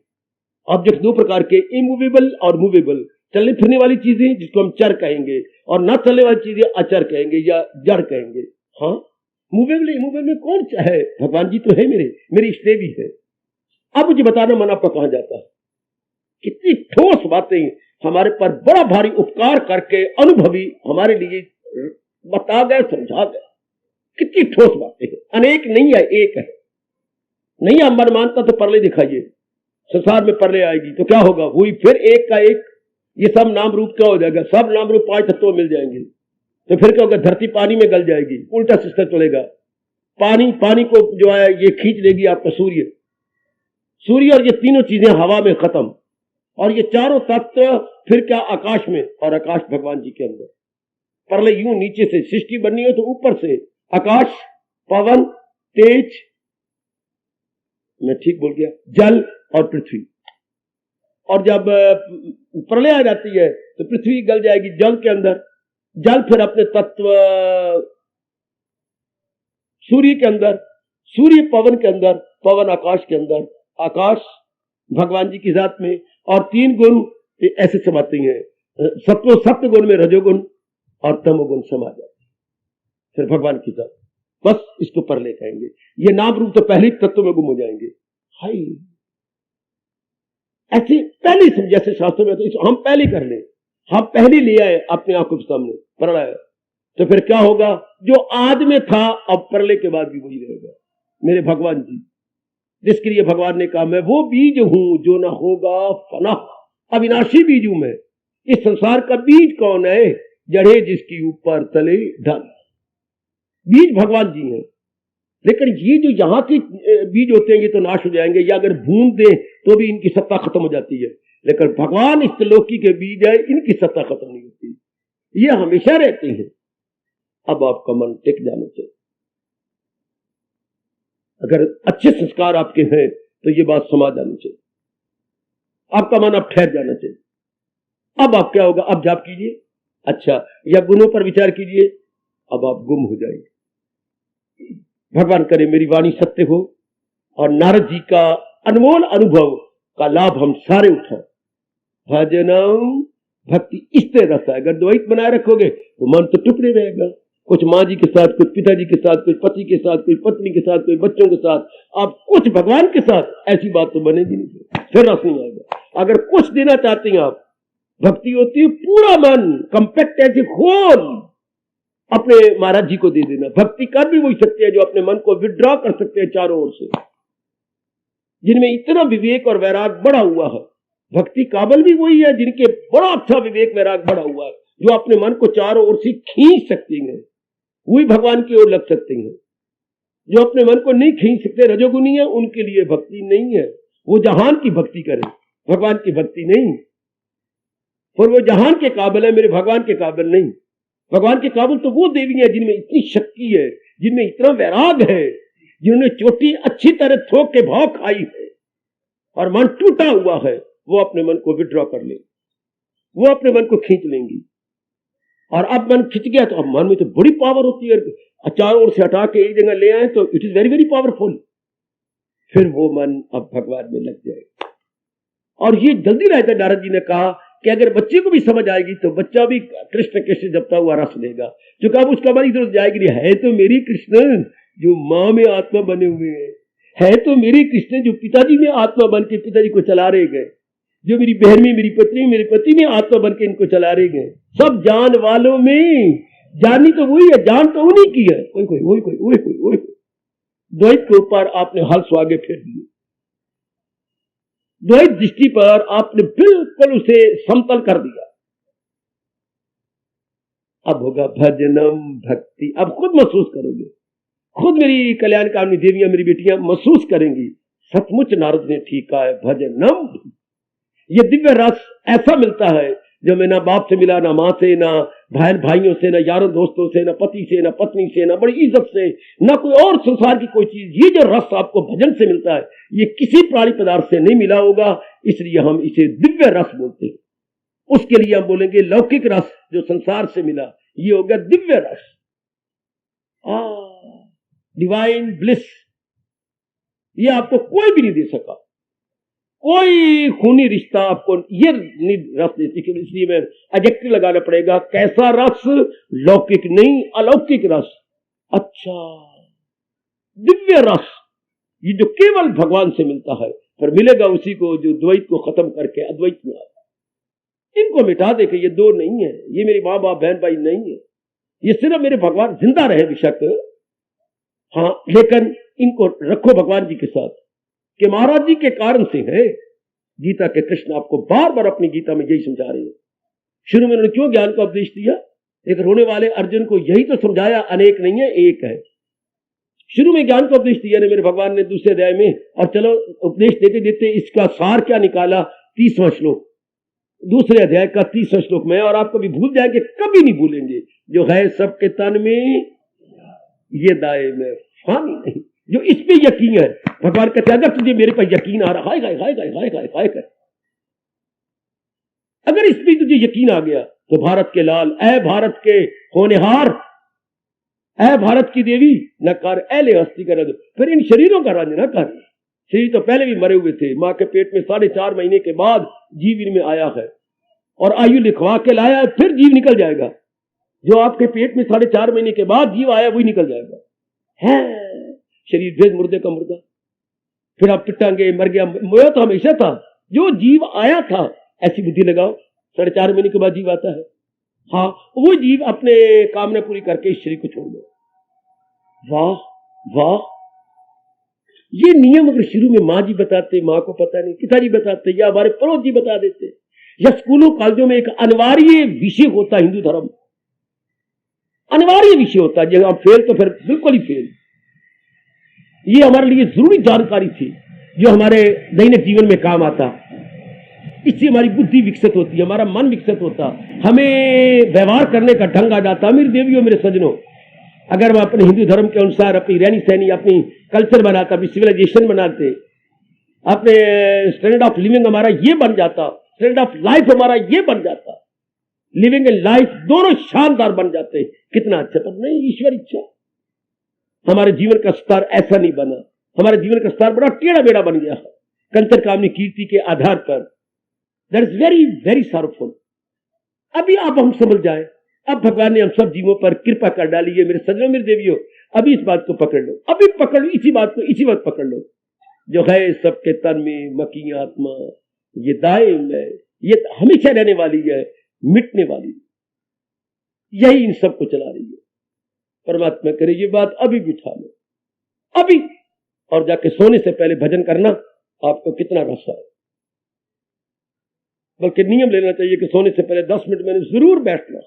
ऑब्जेक्ट 2 प्रकार के, इमूवेबल और मूवेबल। चलने फिरने वाली चीजें जिसको हम चर कहेंगे, और न चलने वाली चीजें अचर कहेंगे या जड़ कहेंगे। हाँ, मूवेबल इमूवेबल में कौन है, भगवान जी तो है, मेरी इष्टदेव ही है। अब मुझे बताना मन आपका कहां जाता है। कितनी ठोस बातें हमारे पर बड़ा भारी उपकार करके अनुभवी हमारे लिए बता गए, समझा गए। कितनी ठोस बातें हैं, अनेक नहीं है, एक है। नहीं है मन मानता तो परले दिखाइए, संसार में परले आएगी तो क्या होगा, वही फिर एक का एक, ये सब नाम रूप क्या हो जाएगा, सब नाम रूप 5 तत्वों मिल जाएंगे। तो फिर क्या होगा, धरती पानी में गल जाएगी, उल्टा सिस्टम चलेगा। पानी को जो है ये खींच लेगी आपका सूर्य और ये तीनों चीजें हवा में खत्म, और ये चारों तत्व फिर क्या आकाश में, और आकाश भगवान जी के अंदर। परले यूं नीचे से सृष्टि बननी हो तो ऊपर से आकाश, पवन, तेज, मैं ठीक बोल गया, जल और पृथ्वी। और जब प्रलय आ जाती है तो पृथ्वी गल जाएगी जल के अंदर, जल फिर अपने तत्व सूर्य के अंदर, सूर्य पवन के अंदर, पवन आकाश के अंदर, आकाश भगवान जी की जात में, और 3 गुण ऐसे समाते हैं। सत्व गुण में रजोगुण और तमोगुण समा जाते हैं। फिर भगवान के साथ, बस इसको परले कहेंगे। ये नाम रूप तो पहले तत्व में गुम हो जाएंगे। हाय, ऐसे पहले समझ, जैसे शास्त्रों में तो हम पहले कर लें, हम पहले ले आए अपने आंखों के सामने प्रलय, तो फिर क्या होगा? जो आज में था अब प्रलय के बाद भी वही रहेगा। मेरे भगवान जी, जिसके लिए भगवान ने कहा मैं वो बीज हूं जो ना होगा फना, अविनाशी बीज हूं मैं। इस संसार का बीज कौन है? जड़े जिसकी ऊपर तले ढल, बीज भगवान जी हैं। लेकिन ये जो यहाँ के बीज होते हैं ये तो नाश हो जाएंगे, या अगर भून दें तो भी इनकी सत्ता खत्म हो जाती है। लेकिन भगवान इस त्रिलोकी के बीज है, इनकी सत्ता खत्म नहीं होती, ये हमेशा रहते हैं। अब आपका मन टिक जाना चाहिए। अगर अच्छे संस्कार आपके हैं तो ये बात समझ जानी चाहिए। आपका मन अब ठहर जाना चाहिए। अब आप क्या होगा? अब जाप कीजिए, अच्छा, या गुणों पर विचार कीजिए, अब आप गुम हो जाएंगे। भगवान करे मेरी वाणी सत्य हो और नारद जी का अनमोल अनुभव का लाभ हम सारे उठाएं। भजनम भक्ति इस तरह से, अगर द्वैत बनाए रखोगे तो मन तो टुकड़े रहेगा, कुछ माँ जी के साथ, कुछ पिताजी के साथ, कुछ पति के साथ, कोई पत्नी के साथ, कोई बच्चों के साथ, आप कुछ भगवान के साथ, ऐसी बात तो बनेगी नहीं, फिर रस नहीं आएगा। अगर कुछ देना चाहती हैं आप, भक्ति होती है पूरा मन कंपैक्ट ऐसे खोल अपने महाराज जी को दे देना। भक्ति कर भी वही सकते हैं जो अपने मन को विड्रॉ कर सकते हैं चारों ओर से, जिनमें इतना विवेक और वैराग बढ़ा हुआ है। भक्ति काबिल भी वही है जिनके बड़ा अच्छा विवेक वैराग बढ़ा हुआ है, जो अपने मन को चारों ओर से खींच सकती हैं, वही भगवान की ओर लग सकते हैं। जो अपने मन को नहीं खींच सकते, रजोगुनी है, उनके लिए भक्ति नहीं है। वो जहान की भक्ति करें, भगवान की भक्ति नहीं। और वो जहान के काबिल है, मेरे भगवान के काबिल नहीं। भगवान के काबिल तो वो देवी है जिनमें इतनी शक्ति है, जिनमें इतना वैराग है, जिन्होंने चोटी अच्छी तरह थोक के भाव खाई है और मन टूटा हुआ है। वो अपने मन को विड्रॉ कर ले, वो अपने मन को खींच लेंगी। और अब मन खिंच गया तो अब मन में तो बड़ी पावर होती है, चारों ओर से हटा के एक जगह ले आए तो it is very very powerful. फिर वो मन अब भगवान में लग जाएगा। और ये जल्दी रहता है। नारद जी ने कहा कि अगर बच्चे को भी समझ आएगी तो बच्चा भी कृष्ण कृष्ण जपता हुआ रस लेगा, क्योंकि अब उसका मन इधर जाएगी नहीं। है तो मेरी कृष्ण जो माँ में आत्मा बने हुए हैं, है तो मेरी कृष्ण जो पिताजी में आत्मा बन के पिताजी को चला रहे गए, जो मेरी बहन में, मेरी पत्नी में, मेरे पति में आत्मा बन के इनको चला रहे गए। सब जान वालों में जानी तो वही है, जान तो उन्हीं की है। कोई कोई वही कोई वही कोई वही कोई। द्वैत के ऊपर आपने हल स्वागे फेर दिए, द्वैत दृष्टि पर आपने बिल्कुल उसे समतल कर दिया। अब होगा भजनम भक्ति। अब खुद महसूस करोगे, खुद मेरी कल्याणकारिणी देवियां, मेरी बेटियां महसूस करेंगी सचमुच नारद ने ठीक कहा है। भजनम, ये दिव्य रस ऐसा मिलता है जो मैं ना बाप से मिला, ना माँ से, ना बहन भाइयों से, ना यारों दोस्तों से, ना पति से, ना पत्नी से, ना बड़ी इज्जत से, ना कोई और संसार की कोई चीज। ये जो रस आपको भजन से मिलता है ये किसी प्राणी पदार्थ से नहीं मिला होगा, इसलिए हम इसे दिव्य रस बोलते हैं। उसके लिए हम बोलेंगे लौकिक रस जो संसार से मिला, ये हो गया दिव्य रस, डिवाइन ब्लिस। ये आपको कोई भी नहीं दे सका, कोई खूनी रिश्ता आपको ये नहीं रस देती। इसलिए मैं एडजेक्टिव लगाना पड़ेगा, कैसा रस? लौकिक नहीं, अलौकिक रस। अच्छा, दिव्य रस, ये जो केवल भगवान से मिलता है, पर मिलेगा उसी को जो द्वैत को खत्म करके अद्वैत में आता। इनको मिटा दे कि ये दो नहीं है, ये मेरी माँ बाप बहन भाई नहीं है, ये सिर्फ मेरे भगवान जिंदा रहे बेशक, हाँ, लेकिन इनको रखो भगवान जी के साथ कि महाराज जी के कारण से है। गीता के कृष्ण आपको बार बार अपनी गीता में यही समझा रहे हैं। शुरू में उन्होंने क्यों ज्ञान का उपदेश दिया? एक रोने वाले अर्जुन को यही तो समझाया, अनेक नहीं है एक है। शुरू में ज्ञान का उपदेश दिया ना मेरे भगवान ने दूसरे अध्याय में, और चलो उपदेश देते देते इसका सार क्या निकाला, 30वां श्लोक, दूसरे अध्याय का 30वां श्लोक में। और आप कभी भूल जाएंगे, कभी नहीं भूलेंगे, जो है सबके तन में ये दाए में फानी नहीं। जो इस पे यकीन है, भगवान कहते अगर तुझे मेरे पर यकीन आ रहा है, अगर इस पे तुझे यकीन आ गया तो भारत के लाल, ऐ भारत के होनेहार, ऐ भारत की देवी, न कर ऐले हस्ती कर दो। फिर इन शरीरों का राज न कर। शरीर तो पहले भी मरे हुए थे, मां के पेट में 4.5 महीने के बाद जीव इनमें आया है और आयु लिखवा के लाया, फिर जीव निकल जाएगा। जो आपके पेट में 4.5 महीने के बाद जीव आया वही निकल जाएगा। है शरीर भेद मुर्दे का मुर्दा, फिर आप पिटांगे, मर गया, मोया तो हमेशा था। जो जीव आया था, ऐसी बुद्धि लगाओ, 4.5 महीने के बाद जीव आता है। हाँ, वो जीव अपने कामना पूरी करके इस शरीर को छोड़ दो। वाह वाह, ये नियम अगर शुरू में माँ जी बताते, माँ को पता नहीं, पिताजी बताते, या हमारे पड़ोस जी बता देते, या स्कूलों कॉलेजों में एक अनिवार्य विषय होता हिंदू धर्म, अनिवार्य विषय होता है, जब आप फेल तो फिर बिल्कुल ही फेल। ये हमारे लिए जरूरी जानकारी थी जो हमारे दैनिक जीवन में काम आता। इससे हमारी बुद्धि विकसित होती है, हमारा मन विकसित होता, हमें व्यवहार करने का ढंग आ जाता। मेरी देवियों, मेरे सज्जनों, अगर हम अपने हिंदू धर्म के अनुसार अपनी रहनी सहनी, अपनी कल्चर बनाते, अपनी सिविलाइजेशन बनाते, अपने स्टैंडर्ड ऑफ लिविंग हमारा ये बन जाता, स्टैंडर्ड ऑफ लाइफ हमारा ये बन जाता, लिविंग एंड लाइफ दोनों शानदार बन जाते, कितना अच्छा। पर नहीं, ईश्वर इच्छा हमारे जीवन का स्तर ऐसा नहीं बना, हमारे जीवन का स्तर बड़ा टेढ़ा बेड़ा बन गया कल्चर कामनी कीर्ति के आधार पर। That is very very sorrowful. अभी अब हम समझ जाए, अब भगवान ने हम सब जीवों पर कृपा कर डाली है। मेरे सज्जनों, मेरे देवियों, अभी इस बात को पकड़ लो, अभी पकड़ लो, इसी बात को इसी वक्त पकड़ लो। जो है सबके तन में मकी आत्मा, ये दायम है, ये हमेशा रहने वाली है, मिटने वाली, यही इन सबको चला रही है। परमात्मा करे ये बात अभी बिठा लो, अभी, और जाके सोने से पहले भजन करना। आपको कितना रसा है, बल्कि नियम लेना चाहिए कि सोने से पहले 10 मिनट मैंने जरूर बैठना,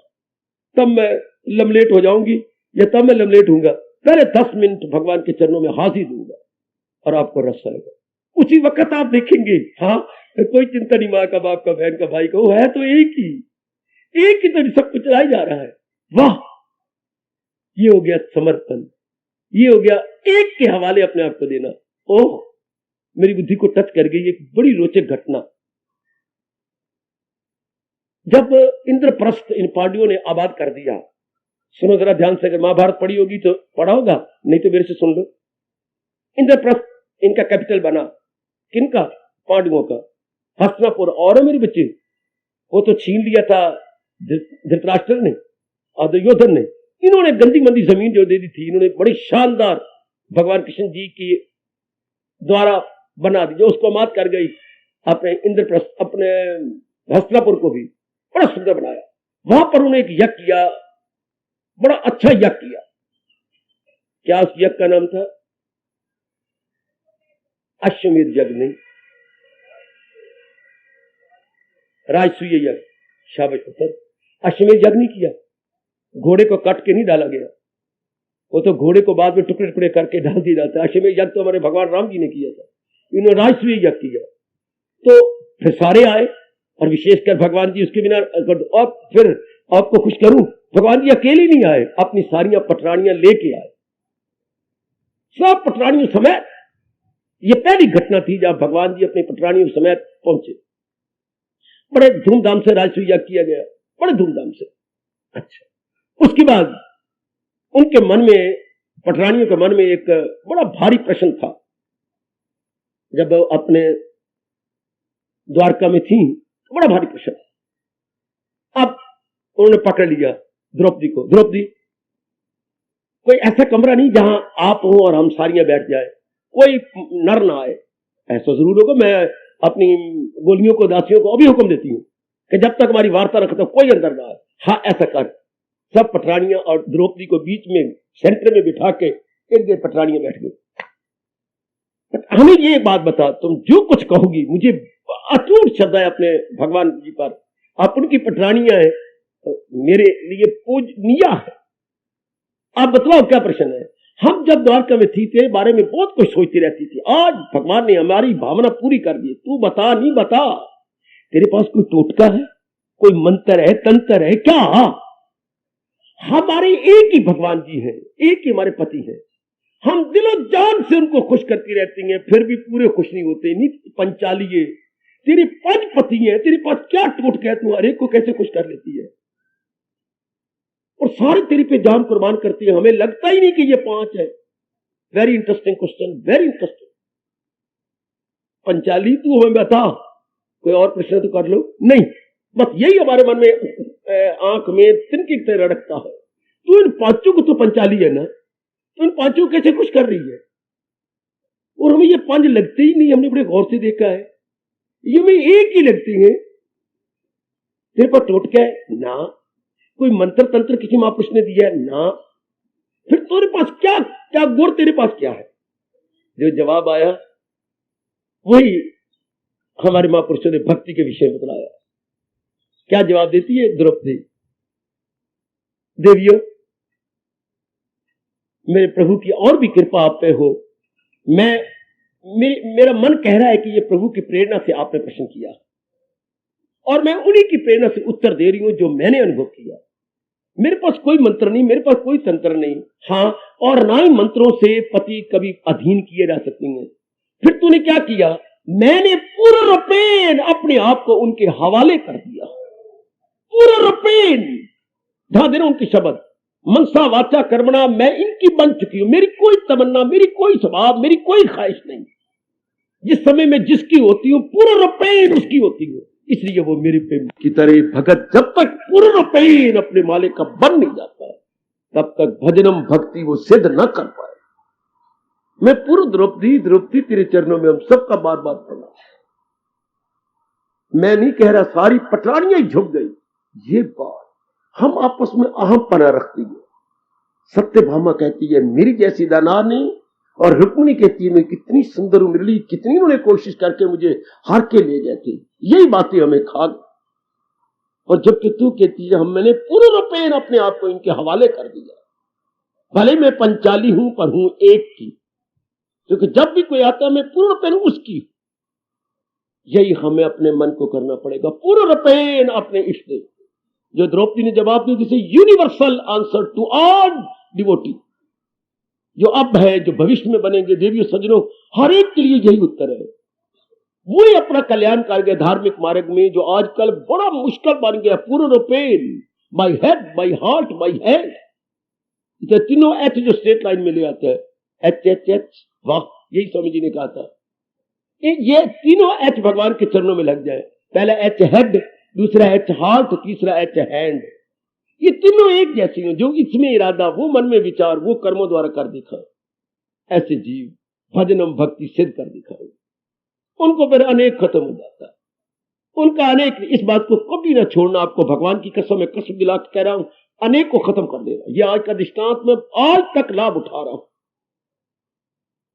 तब मैं लमलेट हो जाऊंगी या तब मैं लमलेट हूंगा, पहले 10 मिनट भगवान के चरणों में हाजिर दूंगा और आपको रस आएगा। उसी वक्त आप देखेंगे, हाँ, कोई चिंता नहीं, माँ का, बाप का, बहन का, भाई का, वो है तो एक ही तो सब कुछ चलाई जा रहा है। वाह, ये हो गया समर्पण, ये हो गया एक के हवाले अपने आप को देना। ओह, मेरी बुद्धि को टच कर गई एक बड़ी रोचक घटना। जब इंद्रप्रस्थ इन पांडवों ने आबाद कर दिया, सुनो जरा ध्यान से, अगर महाभारत पढ़ी होगी तो पढ़ा होगा, नहीं तो मेरे से सुन लो। इंद्रप्रस्थ इनका कैपिटल बना, किनका? पांडवों का, हस्तिनापुर। और मेरे बच्चे, वो तो छीन लिया था धृतराष्ट्र ने और दुर्योधन ने। इन्होंने गंदी मंदी जमीन जो दे दी थी, इन्होंने बड़ी शानदार भगवान कृष्ण जी की द्वारा बना दी, जो उसको मात कर गई। अपने इंद्रप्रस्थ, अपने हस्तिनापुर को भी बड़ा सुंदर बनाया। वहां पर उन्होंने एक यज्ञ किया, बड़ा अच्छा यज्ञ किया। क्या उस यज्ञ का नाम था? अश्वमेध यज्ञ नहीं, राजसूय यज्ञ। शाबाश पुत्र, अश्वमेध यज्ञ नहीं किया, घोड़े को काट के नहीं डाला गया, वो तो घोड़े को बाद में टुकड़े टुकड़े करके डाल दिया जाता है। अश्वमेध यज्ञ तो हमारे भगवान राम जी ने किया था, इन्होंने राजसूय यज्ञ किया। तो फिर सारे आए, और विशेषकर भगवान जी उसके बिना। और फिर आपको खुश करूं, भगवान जी अकेले नहीं आए, अपनी सारियां पटरानियां लेके आए, सब पटरानियों समेत। ये पहली घटना थी जब भगवान जी अपनी पटरानियों समेत पहुंचे। बड़े धूमधाम से राजसूय यज्ञ किया गया, बड़े धूमधाम से। अच्छा, उसके बाद उनके मन में, पटरानियों के मन में एक बड़ा भारी प्रश्न था। जब अपने द्वारका में थी, बड़ा भारी प्रश्न। अब उन्होंने पकड़ लिया द्रौपदी को। द्रौपदी, कोई ऐसा कमरा नहीं जहां आप हो और हम सारियां बैठ जाए, कोई नर ना आए। ऐसा जरूर होगा, मैं अपनी गोलियों को, दासियों को अभी हुक्म देती हूं कि जब तक हमारी वार्ता रखता कोई अंदर ना आए। हाँ, ऐसा कर। सब पटरानियां और द्रौपदी को बीच में सेंटर में बिठा के एक देर पटरानियां बैठ गई। हमें ये बात बता, तुम जो कुछ कहोगी, मुझे अटूट श्रद्धा है अपने भगवान जी पर, आप उनकी पटरानियां हैं, तो मेरे लिए पूजनीय है। आप बतलाओ क्या प्रश्न है? हम जब द्वारका में थी, तेरे बारे में बहुत कुछ सोचती रहती थी, आज भगवान ने हमारी भावना पूरी कर दी। तू बता, नहीं बता, तेरे पास कोई टोटका है, कोई मंत्र है, तंत्र है क्या? हमारे एक ही भगवान जी हैं, एक ही हमारे पति हैं, हम दिलो जान से उनको खुश करती रहती हैं, फिर भी पूरे खुश नहीं होते। नित्य पंचालिए, तेरे 5 पति हैं, तेरे पास क्या टोटका है, तू हर एक को कैसे खुश कर लेती है? और सारे तेरे पे जान कुर्बान करती है, हमें लगता ही नहीं कि ये 5 है। Very interesting question, very interesting. Panchali, तू हमें बता, कोई और प्रश्न तो कर लो। नहीं, बस यही हमारे मन में आंख में तिनके की तरह रड़कता है। तू इन पांचों को तो पंचाली है ना, तो इन पांचों को कैसे खुश कर रही है? और हमें ये पांच लगते ही नहीं, हमने बड़े गौर से देखा है, ये हमें एक ही लगती है। तेरे पास टोटका है ना, कोई मंत्र तंत्र किसी महापुरुष ने दिया है ना, फिर तेरे पास क्या क्या गुण, तेरे पास क्या है? जो जवाब आया वही हमारे महापुरुषों ने भक्ति के विषय में बताया। क्या जवाब देती है द्रौपदी? देवियों, मेरे प्रभु की और भी कृपा आप पे हो। मेरा मन कह रहा है कि ये प्रभु की प्रेरणा से आपने प्रश्न किया, और मैं उन्हीं की प्रेरणा से उत्तर दे रही हूं जो मैंने अनुभव किया। मेरे पास कोई मंत्र नहीं, मेरे पास कोई तंत्र नहीं, हाँ, और ना ही मंत्रों से पति कभी अधीन किए जा सकते हैं। फिर तूने क्या किया? मैंने पूर्ण रूपेण अपने आप को उनके हवाले कर दिया। पूर्ण रूपेण, ध्यान देना उनके शब्द, मनसा वाचा कर्मणा, मैं इनकी बन चुकी हूं। मेरी कोई तमन्ना, मेरी कोई स्वभाव, मेरी कोई ख्वाहिश नहीं। जिस समय में जिसकी होती हूं पूर्ण रूपेण उसकी होती हूं, इसलिए वो मेरे प्रेम की तरह भगत जब तक पूर्ण रूपेण अपने मालिक का बन नहीं जाता तब तक भजनम भक्ति वो सिद्ध न कर पाए। मैं पूर्ण द्रौपदी तेरे चरणों में हम सबका बार बार प्रणाम। मैं नहीं कह रहा सारी पटरानियां झुक गई, ये बात हम आपस में अहम पना रखती है। सत्यभामा कहती है मेरी जैसी दाना नहीं, और रुक्मिणी कहती है मैं कितनी सुंदर हूं, मेरे लिए कितनी उन्होंने कोशिश करके मुझे हार के ले गए थे। यही बातें हमें खा गई। और जबकि तू कहती है मैंने पूर्ण रूपेण अपने आप को इनके हवाले कर दिया। भले मैं पंचाली हूं पर हूं एक की, क्योंकि जब भी कोई आता है मैं पूर्ण रूपेण उसकी। यही हमें अपने मन को करना पड़ेगा, पूर्ण रूपेण अपने इष्ट देव। जो द्रौपदी ने जवाब दिया, जिसे universal answer to all devotee, जो अब है, जो भविष्य में बनेंगे, देवियों सज्जनों, हर एक के लिए यही उत्तर है। वही अपना कल्याण कर गया धार्मिक मार्ग में, जो आजकल बड़ा मुश्किल बन गया। पूर्ण रूपेण, bye head, by heart, by hand, तीनों एच जो स्ट्रेट लाइन में ले आते हैं, एच एच एच, वाह, यही स्वामी जी ने कहा था। ये तीनों एच भगवान के चरणों में लग जाए। पहला एच हेड, दूसरा एच हार्ट, तीसरा एच हैंड। ये तीनों एक जैसी हो, जो इसमें इरादा, वो मन में विचार, वो कर्मों द्वारा कर दिखा। ऐसे जीव भजनम भक्ति सिद्ध कर दिखाए, उनको फिर अनेक खत्म हो जाता है। उनका अनेक, इस बात को कभी ना छोड़ना। आपको भगवान की कसम, मैं कसम दिला के कह रहा हूं, अनेक को खत्म कर देगा। ये आज का दृष्टांत में आज तक लाभ उठा रहा हूं,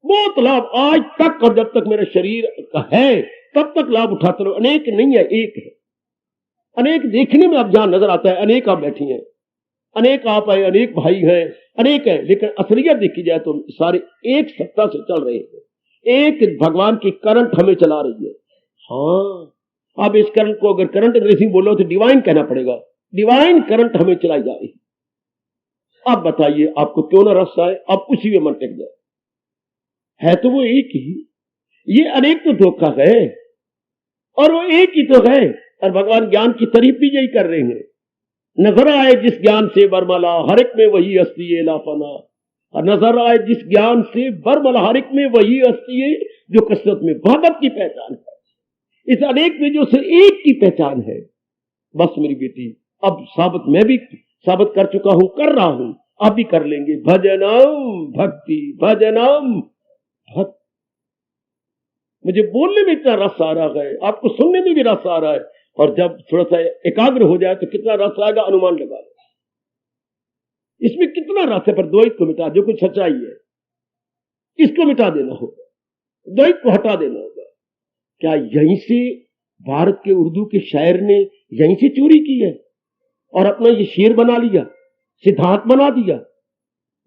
बहुत लाभ आज तक, और जब तक मेरा शरीर का है तब तक लाभ उठाता रहो। अनेक नहीं है, एक है। अनेक देखने में अब जहां नजर आता है, अनेक आप बैठी हैं, अनेक आप है, अनेक भाई हैं, अनेक है, लेकिन असलियत देखी जाए तो सारे एक सत्ता से चल रहे हैं। एक भगवान की करंट हमें चला रही है। हाँ, अब इस करंट को अगर करंट अंग्रेजी बोलो तो डिवाइन कहना पड़ेगा। डिवाइन करंट हमें चलाई जा रही है। अब बताइए आपको क्यों ना रस आए, अब उसी में मन टिक जाए। है तो वो एक ही, ये अनेक तो धोखा है, और वो एक ही तो है। और भगवान ज्ञान की तारीफ भी यही कर रहे हैं। नजर आए जिस ज्ञान से बरमला, हर एक में वही हस्ती है लाफना। और नजर आए जिस ज्ञान से बरमला, हर एक में वही हस्ती है जो कसरत में भगत की पहचान है। इस अनेक में जो से एक की पहचान है। बस मेरी बेटी, अब साबित मैं भी साबित कर चुका हूं, कर रहा हूं, आप भी कर लेंगे। भजनम भक्ति, भजनम भक्ति। मुझे बोलने में इतना रस आ रहा है, आपको सुनने में भी रस आ रहा है, और जब थोड़ा सा एकाग्र हो जाए तो कितना रस आएगा अनुमान लगा लो। इसमें कितना रस है, पर द्वैत को मिटा, जो कुछ सच्चाई है इसको मिटा देना होगा, द्वैत को हटा देना होगा। क्या यहीं से भारत के उर्दू के शायर ने यहीं से चोरी की है और अपना ये शेर बना लिया, सिद्धांत बना दिया?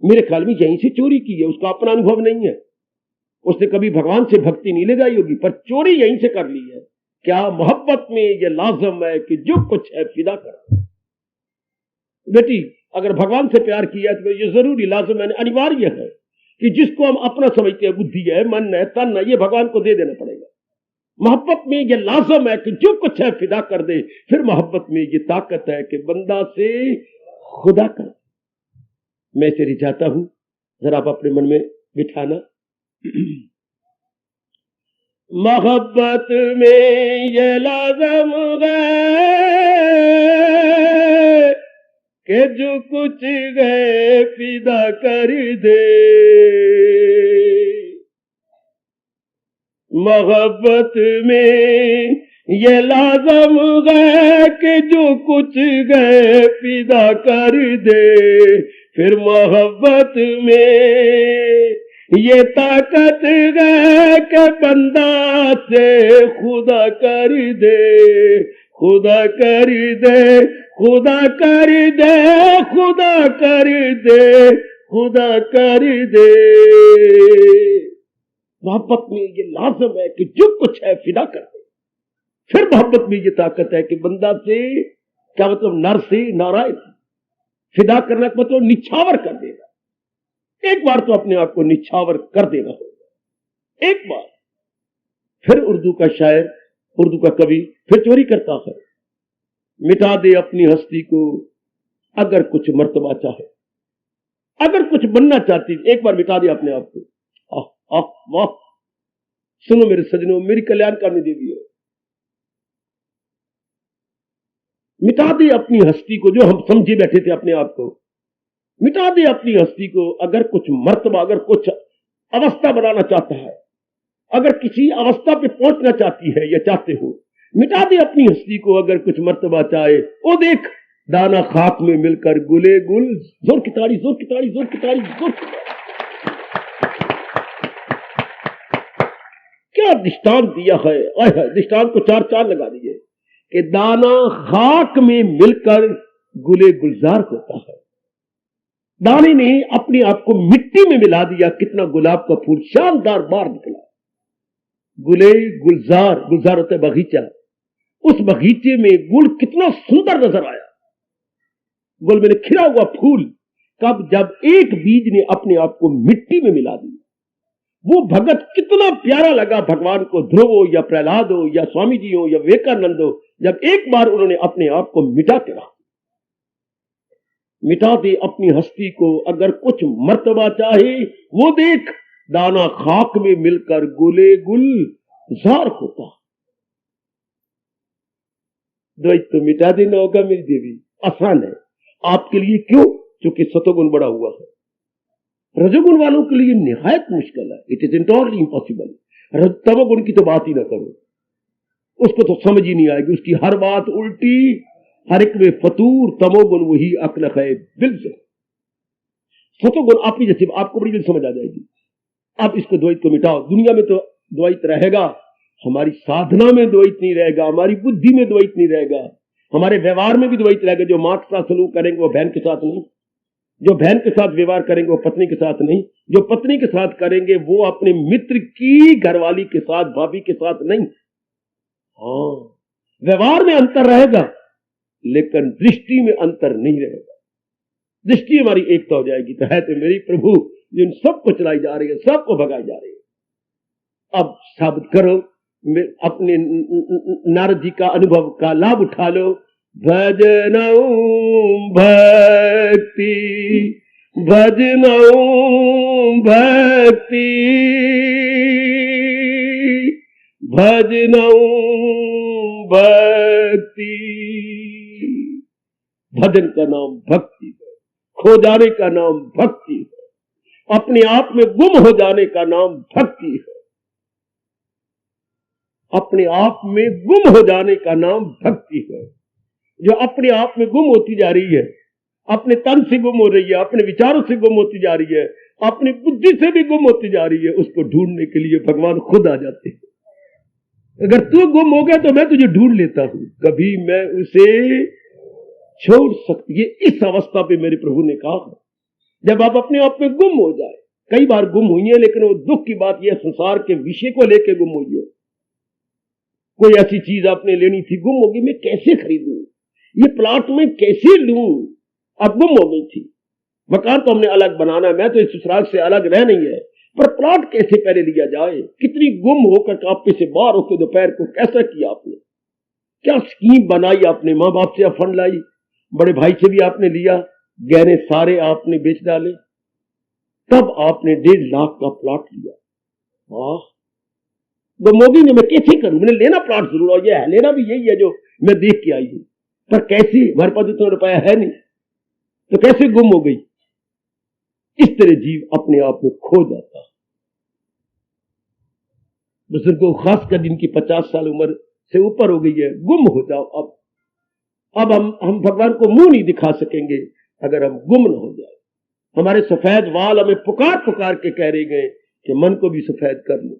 मेरे ख्याल में यहीं से चोरी की है, उसका अपना अनुभव नहीं है, उसने कभी भगवान से भक्ति नहीं लगाई होगी, पर चोरी यहीं से कर ली है। क्या मोहब्बत में ये लाजम है कि जो कुछ है फिदा कर। बेटी, अगर भगवान से प्यार किया तो ये जरूरी लाजम है, अनिवार्य है कि जिसको हम अपना समझते हैं, बुद्धि है, मन है, तन है, ये भगवान को दे देना पड़ेगा। मोहब्बत में ये लाजम है कि जो कुछ है फिदा कर दे। फिर मोहब्बत में ये ताकत है कि बंदा से खुदा कर। मैं इसे रिझाता हूं, जरा आप अपने मन में बिठाना। मोहब्बत में ये लाजम है कि जो कुछ गए फिदा कर दे। मोहब्बत में ये लाजम है कि जो कुछ गए फिदा कर दे। फिर मोहब्बत में ये ताकत है कि बंदा से खुदा कर दे, खुदा कर दे, खुदा कर दे, खुदा कर दे, खुदा कर दे। मोहब्बत में ये लाजम है कि जो कुछ है फिदा कर दे। फिर मोहब्बत में ये ताकत है कि बंदा से, क्या मतलब, नर से नारायण, फिदा करना का मतलब निछावर कर देना। एक बार तो अपने आप को निछावर कर देना होगा, एक बार। फिर उर्दू का शायर, उर्दू का कवि फिर चोरी करता है, मिटा दे अपनी हस्ती को अगर कुछ मर्तबा चाहे। अगर कुछ बनना चाहती, एक बार मिटा दे अपने आप को। आह आह वाह, सुनो मेरे सजनों, मेरी कल्याणकारिणी देवी है। मिटा दे अपनी हस्ती को, जो हम समझे बैठे थे अपने आप को, मिटा दे अपनी हस्ती को अगर कुछ मर्तबा, अगर कुछ अवस्था बनाना चाहता है, अगर किसी अवस्था पे पहुंचना चाहती है या चाहते हो, मिटा दे अपनी हस्ती को अगर कुछ मर्तबा चाहे। ओ देख दाना खाक में मिलकर गुले गुल, जोर की ताड़ी, जोर की ताड़ी, जोर की ताड़ी, जोर की ताड़ी। क्या दृष्टांत दिया है, दृष्टांत को चार चार लगा दिए कि दाना खाक में मिलकर गुले गुलजार होता है। दाने ने अपने आप को मिट्टी में मिला दिया, कितना गुलाब का फूल शानदार बार निकला। गुले गुलजार, गुलजार होता है बगीचा, उस बगीचे में गुल कितना सुंदर नजर आया, गुल में खिला हुआ फूल। कब? जब एक बीज ने अपने आप को मिट्टी में मिला दिया। वो भगत कितना प्यारा लगा भगवान को, ध्रुव हो या प्रहलाद हो या स्वामी जी हो या विवेकानंद हो, जब एक बार उन्होंने अपने आप को मिटा के रखा। मिटा दे अपनी हस्ती को अगर कुछ मर्तबा चाहे, वो देख दाना खाक में मिलकर गुले गुलजार होता। द्वैत तो मिटा देना होगा मेरी देवी, आसान है आपके लिए। क्यों? क्योंकि सतोगुण बड़ा हुआ है। रजोगुण वालों के लिए निहायत मुश्किल है, इट इज इंटोरली इम्पॉसिबल। तमोगुण की तो बात ही ना करो, उसको तो समझ ही नहीं आएगी, उसकी हर बात उल्टी, हर एक में फतूर। तमोगुण वही अक्ल है बिल्कुल। सतोगुण आप ही जैसे, आपको बड़ी जल्दी समझ आ जाएगी। आप इसको द्वैत को मिटाओ। दुनिया में तो द्वैत रहेगा, हमारी साधना में द्वैत नहीं रहेगा, हमारी बुद्धि में द्वैत नहीं रहेगा, हमारे व्यवहार में भी द्वैत रहेगा। जो मां के साथ सलूक करेंगे वो बहन के साथ नहीं, जो बहन के साथ व्यवहार करेंगे वो पत्नी के साथ नहीं, जो पत्नी के साथ करेंगे वो अपने मित्र की घरवाली के साथ, भाभी के साथ नहीं। हाँ, व्यवहार में अंतर रहेगा लेकिन दृष्टि में अंतर नहीं रहेगा। दृष्टि हमारी एकता हो जाएगी। तो है तो मेरी प्रभु जिन सबको चलाई जा रही है, सबको भगाई जा रही है। अब साबित करो, अपने नारद जी का अनुभव का लाभ उठा लो। भजनऊ भक्ति, भजनऊ भक्ति, भजनऊ भक्ति। भजन का नाम भक्ति है, खो जाने का नाम भक्ति है, अपने आप में गुम हो जाने का नाम भक्ति है। अपने आप में गुम हो जाने का नाम भक्ति है। जो अपने आप में गुम होती जा रही है, अपने तन से गुम हो रही है, अपने विचारों से गुम होती जा रही है, अपनी बुद्धि से भी गुम होती जा रही है, उसको ढूंढने के लिए भगवान खुद आ जाते हैं। अगर तू गुम हो गया तो मैं तुझे ढूंढ लेता हूं, कभी मैं उसे छोड़ सकती है। इस अवस्था पे मेरे प्रभु ने कहा, जब आप अपने आप में गुम हो जाए, कई बार गुम हुई है, लेकिन वो दुख की बात यह संसार के विषय को लेकर गुम हुई है। कोई ऐसी चीज आपने लेनी थी, गुम होगी, मैं कैसे खरीदूं, ये प्लाट में कैसे लूं, अब गुम हो गई थी। मकान तो हमने अलग बनाना, मैं तो इस ससुराल से अलग रह नहीं है, पर प्लाट कैसे पहले लिया जाए। कितनी गुम होकर कांपे से बाहर होकर दोपहर को कैसा किया आपने, क्या स्कीम बनाई आपने, माँ बाप से फंड लाई, बड़े भाई से भी आपने लिया, गहने सारे आपने बेच डाले, तब आपने 1.5 लाख का प्लाट लिया। वाह, वो मोदी ने, मैं कैसे करूं, मैंने लेना प्लाट जरूर, और ये है लेना भी यही है जो मैं देख के आई हूं। पर कैसे, हमारे पास इतना रुपया है नहीं, तो कैसे गुम हो गई। इस तरह जीव अपने आप में खो जाता। बुजुर्गों, खासकर जिनकी 50 साल उम्र से ऊपर हो गई है, गुम हो जाओ। अब हम भगवान को मुंह नहीं दिखा सकेंगे अगर हम गुम न हो जाए। हमारे सफेद वाल हमें पुकार पुकार के कह रहे गए कि मन को भी सफेद कर लो।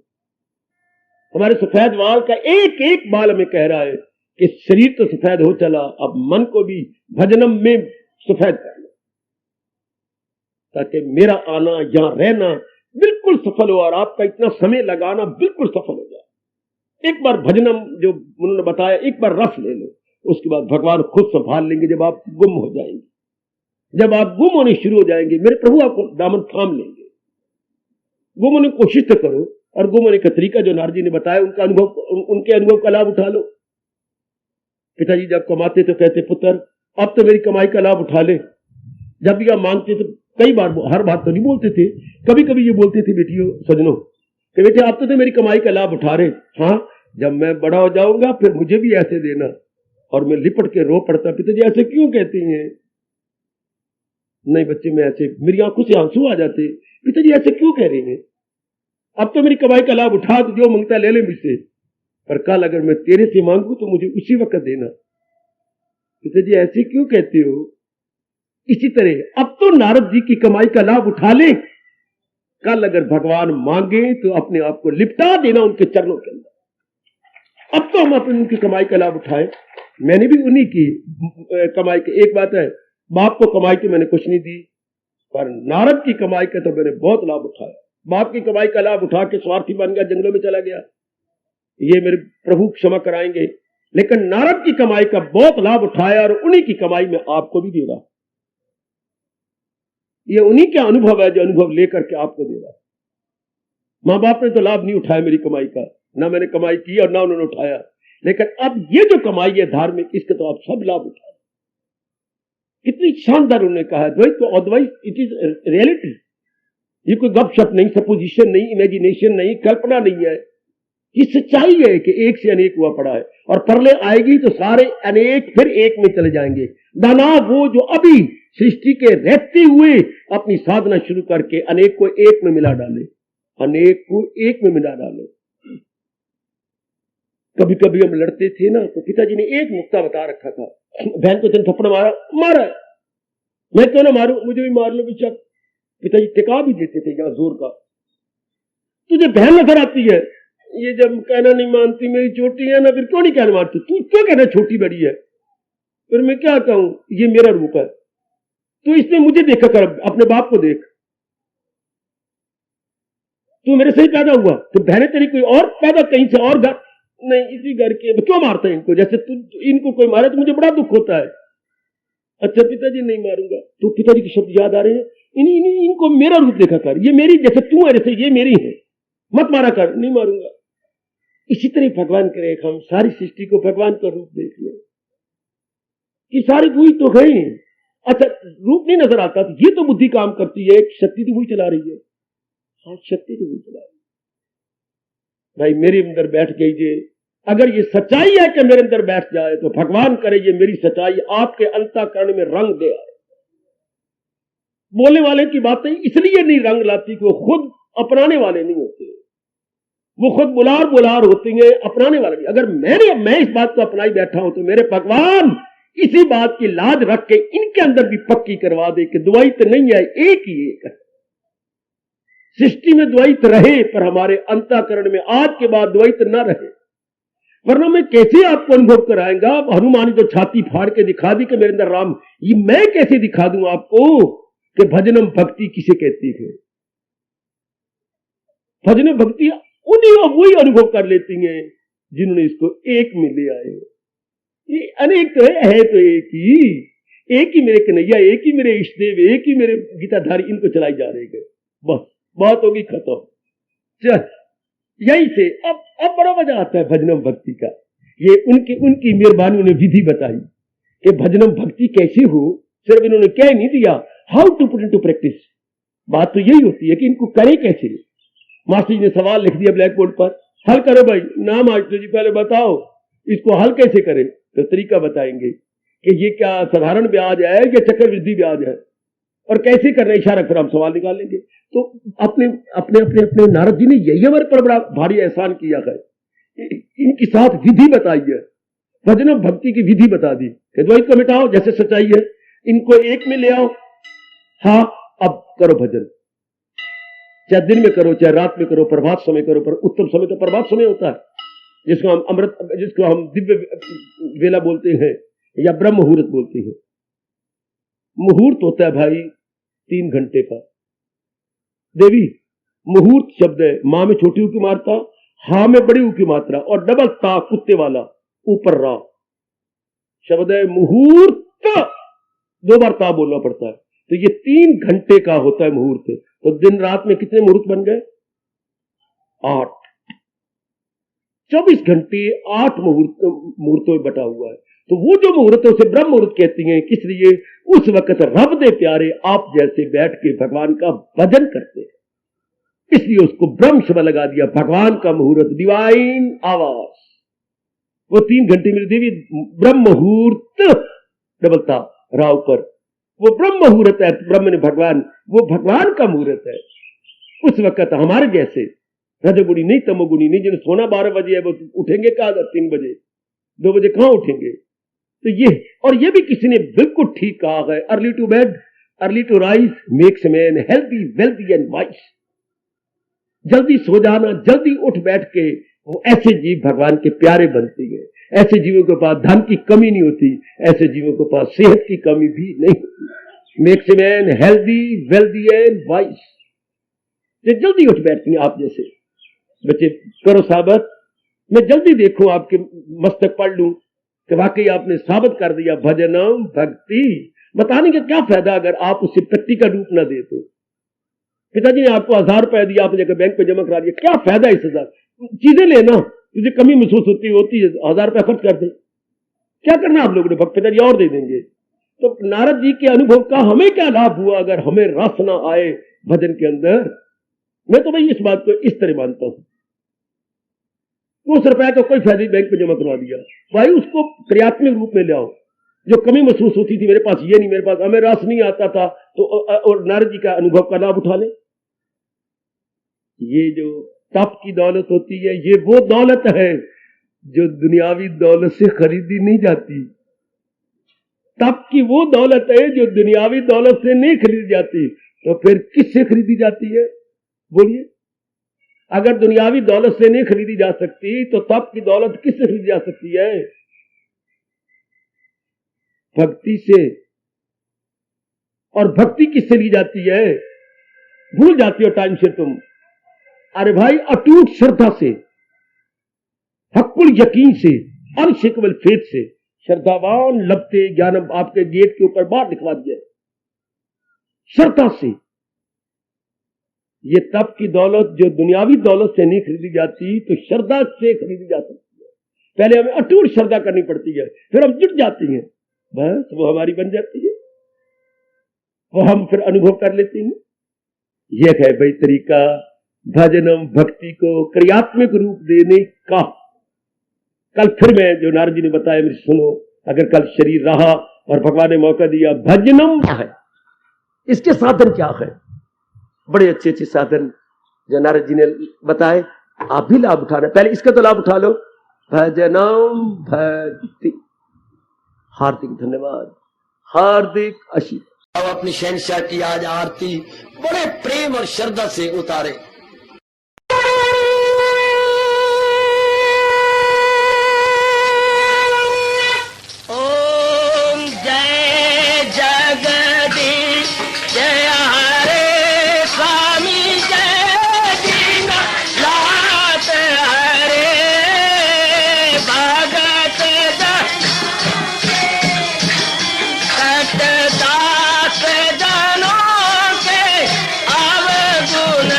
हमारे सफेद वाल का एक एक बाल हमें कह रहा है कि शरीर तो सफेद हो चला, अब मन को भी भजनम में सफेद कर लो, ताकि मेरा आना, यहां रहना बिल्कुल सफल हो और आपका इतना समय लगाना बिल्कुल सफल हो जाए। एक बार भजनम जो उन्होंने बताया, एक बार रस ले लो, उसके बाद भगवान खुद संभाल लेंगे। जब आप गुम हो जाएंगे, जब आप गुम होने शुरू हो जाएंगे, मेरे प्रभु आपको दामन थाम लेंगे। गुम होने की कोशिश तो करो, और गुम होने का तरीका जो नारद जी ने बताया, उनके अनुभव का लाभ उठा लो। पिताजी जब कमाते तो कहते, पुत्र अब तो मेरी कमाई का लाभ उठा ले। जब भी आप मांगते तो कई बार, हर बात तो नहीं बोलते थे, कभी कभी ये बोलते थे, बेटियों सजनों कि बेटे आप तो मेरी कमाई का लाभ उठा रहे, हाँ जब मैं बड़ा हो जाऊंगा फिर मुझे भी ऐसे देना। और मैं लिपट के रो पड़ता, पिताजी ऐसे क्यों कहती हैं? नहीं बच्चे, मैं ऐसे, मेरी आंखों से आंसू आ जाते, पिताजी ऐसे क्यों कह रही हैं? अब तो मेरी कमाई का लाभ उठा, तो जो मांगता ले ले मुझसे, पर कल अगर मैं तेरे से मांगू तो मुझे उसी वक्त देना। पिताजी ऐसे क्यों कहते हो? इसी तरह अब तो नारद जी की कमाई का लाभ उठा ले, कल अगर भगवान मांगे तो अपने आप को लिपटा देना उनके चरणों के अंदर। अब तो हम अपनी उनकी कमाई का लाभ उठाए। मैंने भी उन्हीं की कमाई की, एक बात है, बाप को कमाई की मैंने कुछ नहीं दी, पर नारद की कमाई का तो मैंने बहुत लाभ उठाया। बाप की कमाई का लाभ उठा के स्वार्थी बन गया, जंगलों में चला गया, ये मेरे प्रभु क्षमा कराएंगे। लेकिन नारद की कमाई का बहुत लाभ उठाया और उन्हीं की कमाई में आपको भी दे रहा। ये उन्हीं का अनुभव है जो अनुभव लेकर के आपको दे रहा। मां बाप ने तो लाभ नहीं उठाया मेरी कमाई का, ना मैंने कमाई की और ना उन्होंने उठाया, लेकिन अब ये जो कमाई है धार्मिक, इसका तो आप सब लाभ उठाए। कितनी शानदार उन्होंने कहा है, द्वैत तो अद्वैत, इट इज रियलिटी। ये कोई गपशप नहीं, सपोजिशन नहीं, इमेजिनेशन नहीं, कल्पना नहीं है, ये सच्चाई है कि एक से अनेक हुआ पड़ा है, और परले आएगी तो सारे अनेक फिर एक में चले जाएंगे। दाना वो जो अभी सृष्टि के रहते हुए अपनी साधना शुरू करके अनेक को एक में मिला डाले, अनेक को एक में मिला डाले। कभी कभी हम लड़ते थे ना, तो पिताजी ने एक नुक्ता बता रखा था, बहन को थप्पड़ मारा, मैं क्यों ना मारू, मुझे भी मार लो बेशक। पिताजी टिका भी देते थे जहां जोर का। तुझे बहन नजर आती है, ये जब कहना नहीं मानती मेरी छोटी है ना, फिर क्यों नहीं कहना मानती, तू क्यों कहना छोटी बड़ी है, फिर मैं क्या कहूं, ये मेरा रूप है। तू इसने मुझे देखा कर, अपने बाप को देख, तू मेरे से ही पैदा हुआ, तो बहने तेरी कोई और पैदा कहीं से और घर नहीं, इसी घर के, क्यों मारता है इनको, जैसे तू इनको कोई मारे तो मुझे बड़ा दुख होता है। अच्छा पिताजी नहीं मारूंगा, तो पिताजी के शब्द याद आ रहे हैं, इनको मेरा रूप देखा कर, ये मेरी, जैसे तू है जैसे ये मेरी है, मत मारा कर, नहीं मारूंगा। इसी तरह भगवान करे हम सारी सृष्टि को भगवान का रूप देख ले कि सारी वही तो गए। अच्छा रूप नहीं नजर आता, तो ये तो बुद्धि काम करती है, शक्ति तो वही चला रही है। हाँ शक्ति तो वही चला रही है। भाई मेरे अंदर बैठ गई जे, अगर ये सच्चाई है कि मेरे अंदर बैठ जाए, तो भगवान करे ये मेरी सच्चाई आपके अंतःकरण में रंग दे आए। बोलने वाले की बातें इसलिए नहीं रंग लाती कि वो खुद अपनाने वाले नहीं होते, वो खुद बुलार होती है, अपनाने वाले नहीं। अगर मैं इस बात को अपनाई बैठा हूं, तो मेरे भगवान इसी बात की लाज रख के इनके अंदर भी पक्की करवा दे कि द्वैत नहीं है, एक ही एक है। सृष्टि में द्वैत रहे, पर हमारे अंतःकरण में आज के बाद द्वैत न रहे, वरना मैं कैसे आपको अनुभव कराएंगा। हनुमान तो छाती फाड़ के दिखा दी कि मेरे अंदर राम, ये मैं कैसे दिखा दूं आपको कि भजनम भक्ति किसे कहती है। भजनम भक्ति उन्हीं वही अनुभव कर लेती हैं जिन्होंने इसको एक में ले आए। ये अनेक तो है तो एक ही मेरे कन्हैया, एक ही मेरे इष्टदेव, एक ही मेरे गीताधारी, इनको चलाई जा रहे हैं। बस बात होगी खत्म। चल यही से अब बड़ा मजा आता है भजनम भक्ति का। ये उनकी मेहरबानी ने विधि बताई कि भजनम भक्ति कैसे हो, सिर्फ इन्होंने कह नहीं दिया, how to put into practice. बात तो यही होती है कि इनको करें कैसे। मास्टर जी ने सवाल लिख दिया ब्लैक बोर्ड पर, हल करो भाई। ना मास्टर जी पहले बताओ इसको हल कैसे करें, तो तरीका बताएंगे कि ये क्या साधारण ब्याज है या चक्रवृद्धि ब्याज है, और कैसे करना इशारा, फिर हम सवाल निकालेंगे। तो अपने अपने अपने अपने नारद जी ने यही हमारे पर बड़ा भारी एहसान किया है, इनके साथ विधि बताई है, भजन भक्ति की विधि बता दी कि द्वैत को मिटाओ जैसे सच्चाई है, इनको एक में ले आओ। हाँ, अब करो भजन, चाहे दिन में करो चाहे रात में करो, प्रभात समय करो, पर उत्तम समय तो प्रभात समय होता है, जिसको हम अमृत, जिसको हम दिव्य वेला बोलते हैं या ब्रह्म मुहूर्त बोलते हैं। मुहूर्त होता है भाई 3 घंटे का। देवी, मुहूर्त शब्द है, मां में छोटी ऊ की मात्रा, हा में बड़ी ऊ की मात्रा, और डबल ता कुत्ते वाला ऊपर रा शब्द है मुहूर्त, 2 बार ता बोलना पड़ता है। तो ये 3 घंटे का होता है मुहूर्त। तो दिन रात में कितने मुहूर्त बन गए? 8। 24 घंटे 8 मुहूर्तों में बटा हुआ है। तो वो जो मुहूर्त है उसे ब्रह्म मुहूर्त कहती हैं। किस लिए? उस वक्त रब दे प्यारे आप जैसे बैठ के भगवान का भजन करते हैं, इसलिए उसको ब्रह्म शब्द लगा दिया। भगवान का मुहूर्त, डिवाइन आवाज, वो 3 घंटे मेरी देवी ब्रह्म मुहूर्त डबलता राव पर, वो ब्रह्म मुहूर्त है। ब्रह्म ने भगवान, वो भगवान का मुहूर्त है। उस वक्त हमारे जैसे रजोगुणी नहीं तमोगुणी नहीं, जिन्हें सोना 12 बजे है वो उठेंगे कहा 3 बजे 2 बजे कहां उठेंगे? तो ये, और ये भी किसी ने बिल्कुल ठीक कहा है, early to bed early to rise makes man healthy wealthy and wise. जल्दी सो जाना, जल्दी उठ बैठ के, वो ऐसे जीव भगवान के प्यारे बनते हैं। ऐसे जीवों के पास धन की कमी नहीं होती, ऐसे जीवों के पास सेहत की कमी भी नहीं होती। Makes man healthy wealthy and wise. जल्दी उठ बैठती हैं आप जैसे बच्चे, करो साबित, मैं जल्दी देखूं आपके मस्तक पढ़ लूं कि वाकई आपने साबित कर दिया भजनम भक्ति। बताने का क्या फायदा अगर आप उसे प्रैक्टिकल रूप ना दे तो? पिताजी ने आपको 1000 रुपए दिया, आपने जाकर बैंक पे जमा करा दिया, क्या फायदा इस 1000? चीजें लेना, तुझे कमी महसूस होती है 1000 रुपया खर्च कर दे, क्या करना आप लोगों ने? पिताजी और दे देंगे। तो नारद जी के अनुभव का हमें क्या लाभ हुआ अगर हमें रस ना आए भजन के अंदर? मैं तो भाई इस बात को इस तरह मानता हूं। उस रुपया तो कोई फायदा, बैंक पे जमा करवा दिया, भाई उसको क्रियात्मक रूप में ले आओ। जो कमी महसूस होती थी, मेरे पास ये नहीं, मेरे पास हमें रस नहीं आता था, तो और नारद जी का अनुभव का लाभ उठा ले। ये जो तप की दौलत होती है, ये वो दौलत है जो दुनियावी दौलत से खरीदी नहीं जाती। तप की वो दौलत है जो दुनियावी दौलत से नहीं खरीदी जाती। तो फिर किससे खरीदी जाती है बोलिए? अगर दुनियावी दौलत से नहीं खरीदी जा सकती तो तप की दौलत किससे खरीदी जा सकती है? भक्ति से। और भक्ति किससे ली जाती है? भूल जाती हो टाइम से तुम। अरे भाई, अटूट श्रद्धा से, हक्कुल यकीन से, अनशेकेबल फेथ से। श्रद्धावान लबते ज्ञानम आपके गेट के ऊपर बाहर लिखवा दिया, श्रद्धा से। ये तप की दौलत जो दुनियावी दौलत से नहीं खरीदी जाती, तो श्रद्धा से खरीदी जा सकती है। पहले हमें अटूट श्रद्धा करनी पड़ती है, फिर हम जुट जाती हैं, बस वो हमारी बन जाती है, वो हम फिर अनुभव कर लेते हैं। यह है भाई तरीका भजनम भक्ति को क्रियात्मक रूप देने का। कल फिर मैं जो नारद जी ने बताया मेरे सुनो, अगर कल शरीर रहा और भगवान ने मौका दिया, भजनम है, इसके साधन क्या है? बड़े अच्छे अच्छे साधन जो नारद जी ने बताए, आप भी लाभ उठाना। पहले इसका तो लाभ उठा लो, भजनम भक्ति। हार्दिक धन्यवाद, हार्दिक आशीर्वाद। अब अपनी शहंशाह की आज आरती बड़े प्रेम और श्रद्धा से उतारे। ओम जय जगदीश जय हरे स्वामी जय दीनानाथ हरे भगत सतदास जनों के अवगुण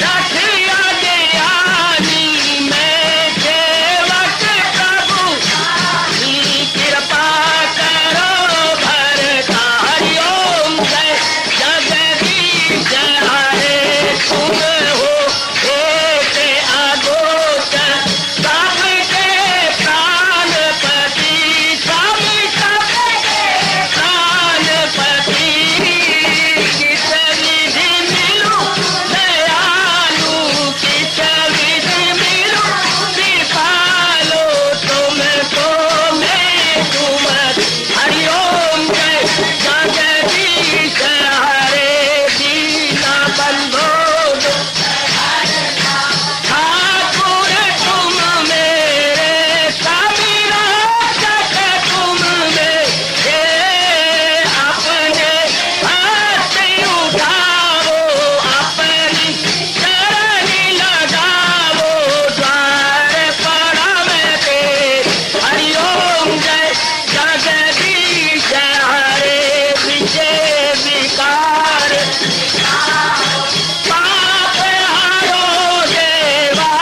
रखिया दयानी मैं सेवक प्रभु की कृपा करो भरता हरिओम जय जगदीश हरे तुम हो एक अगोचर सबके प्राणपति सबके प्राणपति किस विधि मिलूं दयालु किस विधि मिलूं कृपालो तुमको मैं तुम हरिओम जय जगदीश हरे दीना बंधो ठाकुर तुम मेरे समीरा जग तुम मेरे अपने हाथ उठाओ अपनी चरणी लगाओ द्वार पड़ा मैं तेरे हरिओम जय जगदीश हरे विजय विकार पाप हरो देवा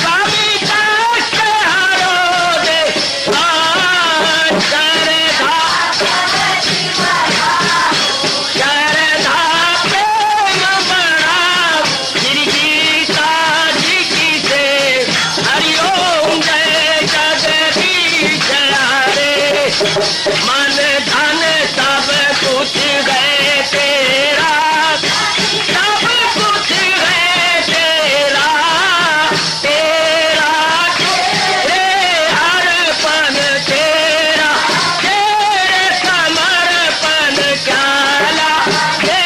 कवि कष्ट हरो देवा शरधा प्रेम बढ़ाओ गिरगीता जी की से हरिओम जय जगदीश हरे मन धन सब कुछ है तेरा सब कुछ है तेरा तेरा तेरे अर्पण तेरा तेरे समर्पण क्या हे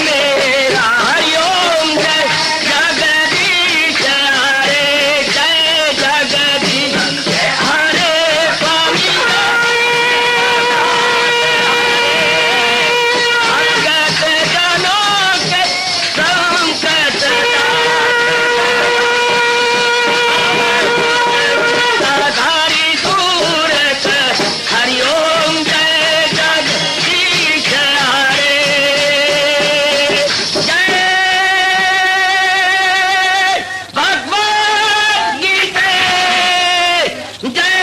मेरा हरिओम जय जगदीश हरे जय जगदीश हरे स्वामी भगत जनों के संकट सरधारी दूर कर हरिओम जय जगदीश हरे जय भगवद गीता जय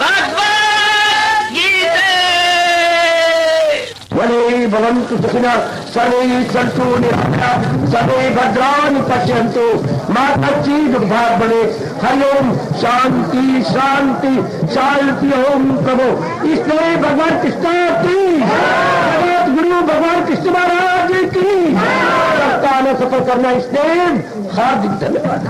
भगवद गीता वने भवन्तु सुखिनः सर्वे सन्तु निरामयाः सर्वे भद्राणि पश्यन्तु मा कश्चित् दुर्भाग् भवेत् हरिओम शांति शांति शांति ओम प्रभु इसलिए भगवान कृष्ण की जगत गुरु भगवान कृष्ण महाराज की सप्ताह में सफल करना इसलिए हार्दिक धन्यवाद।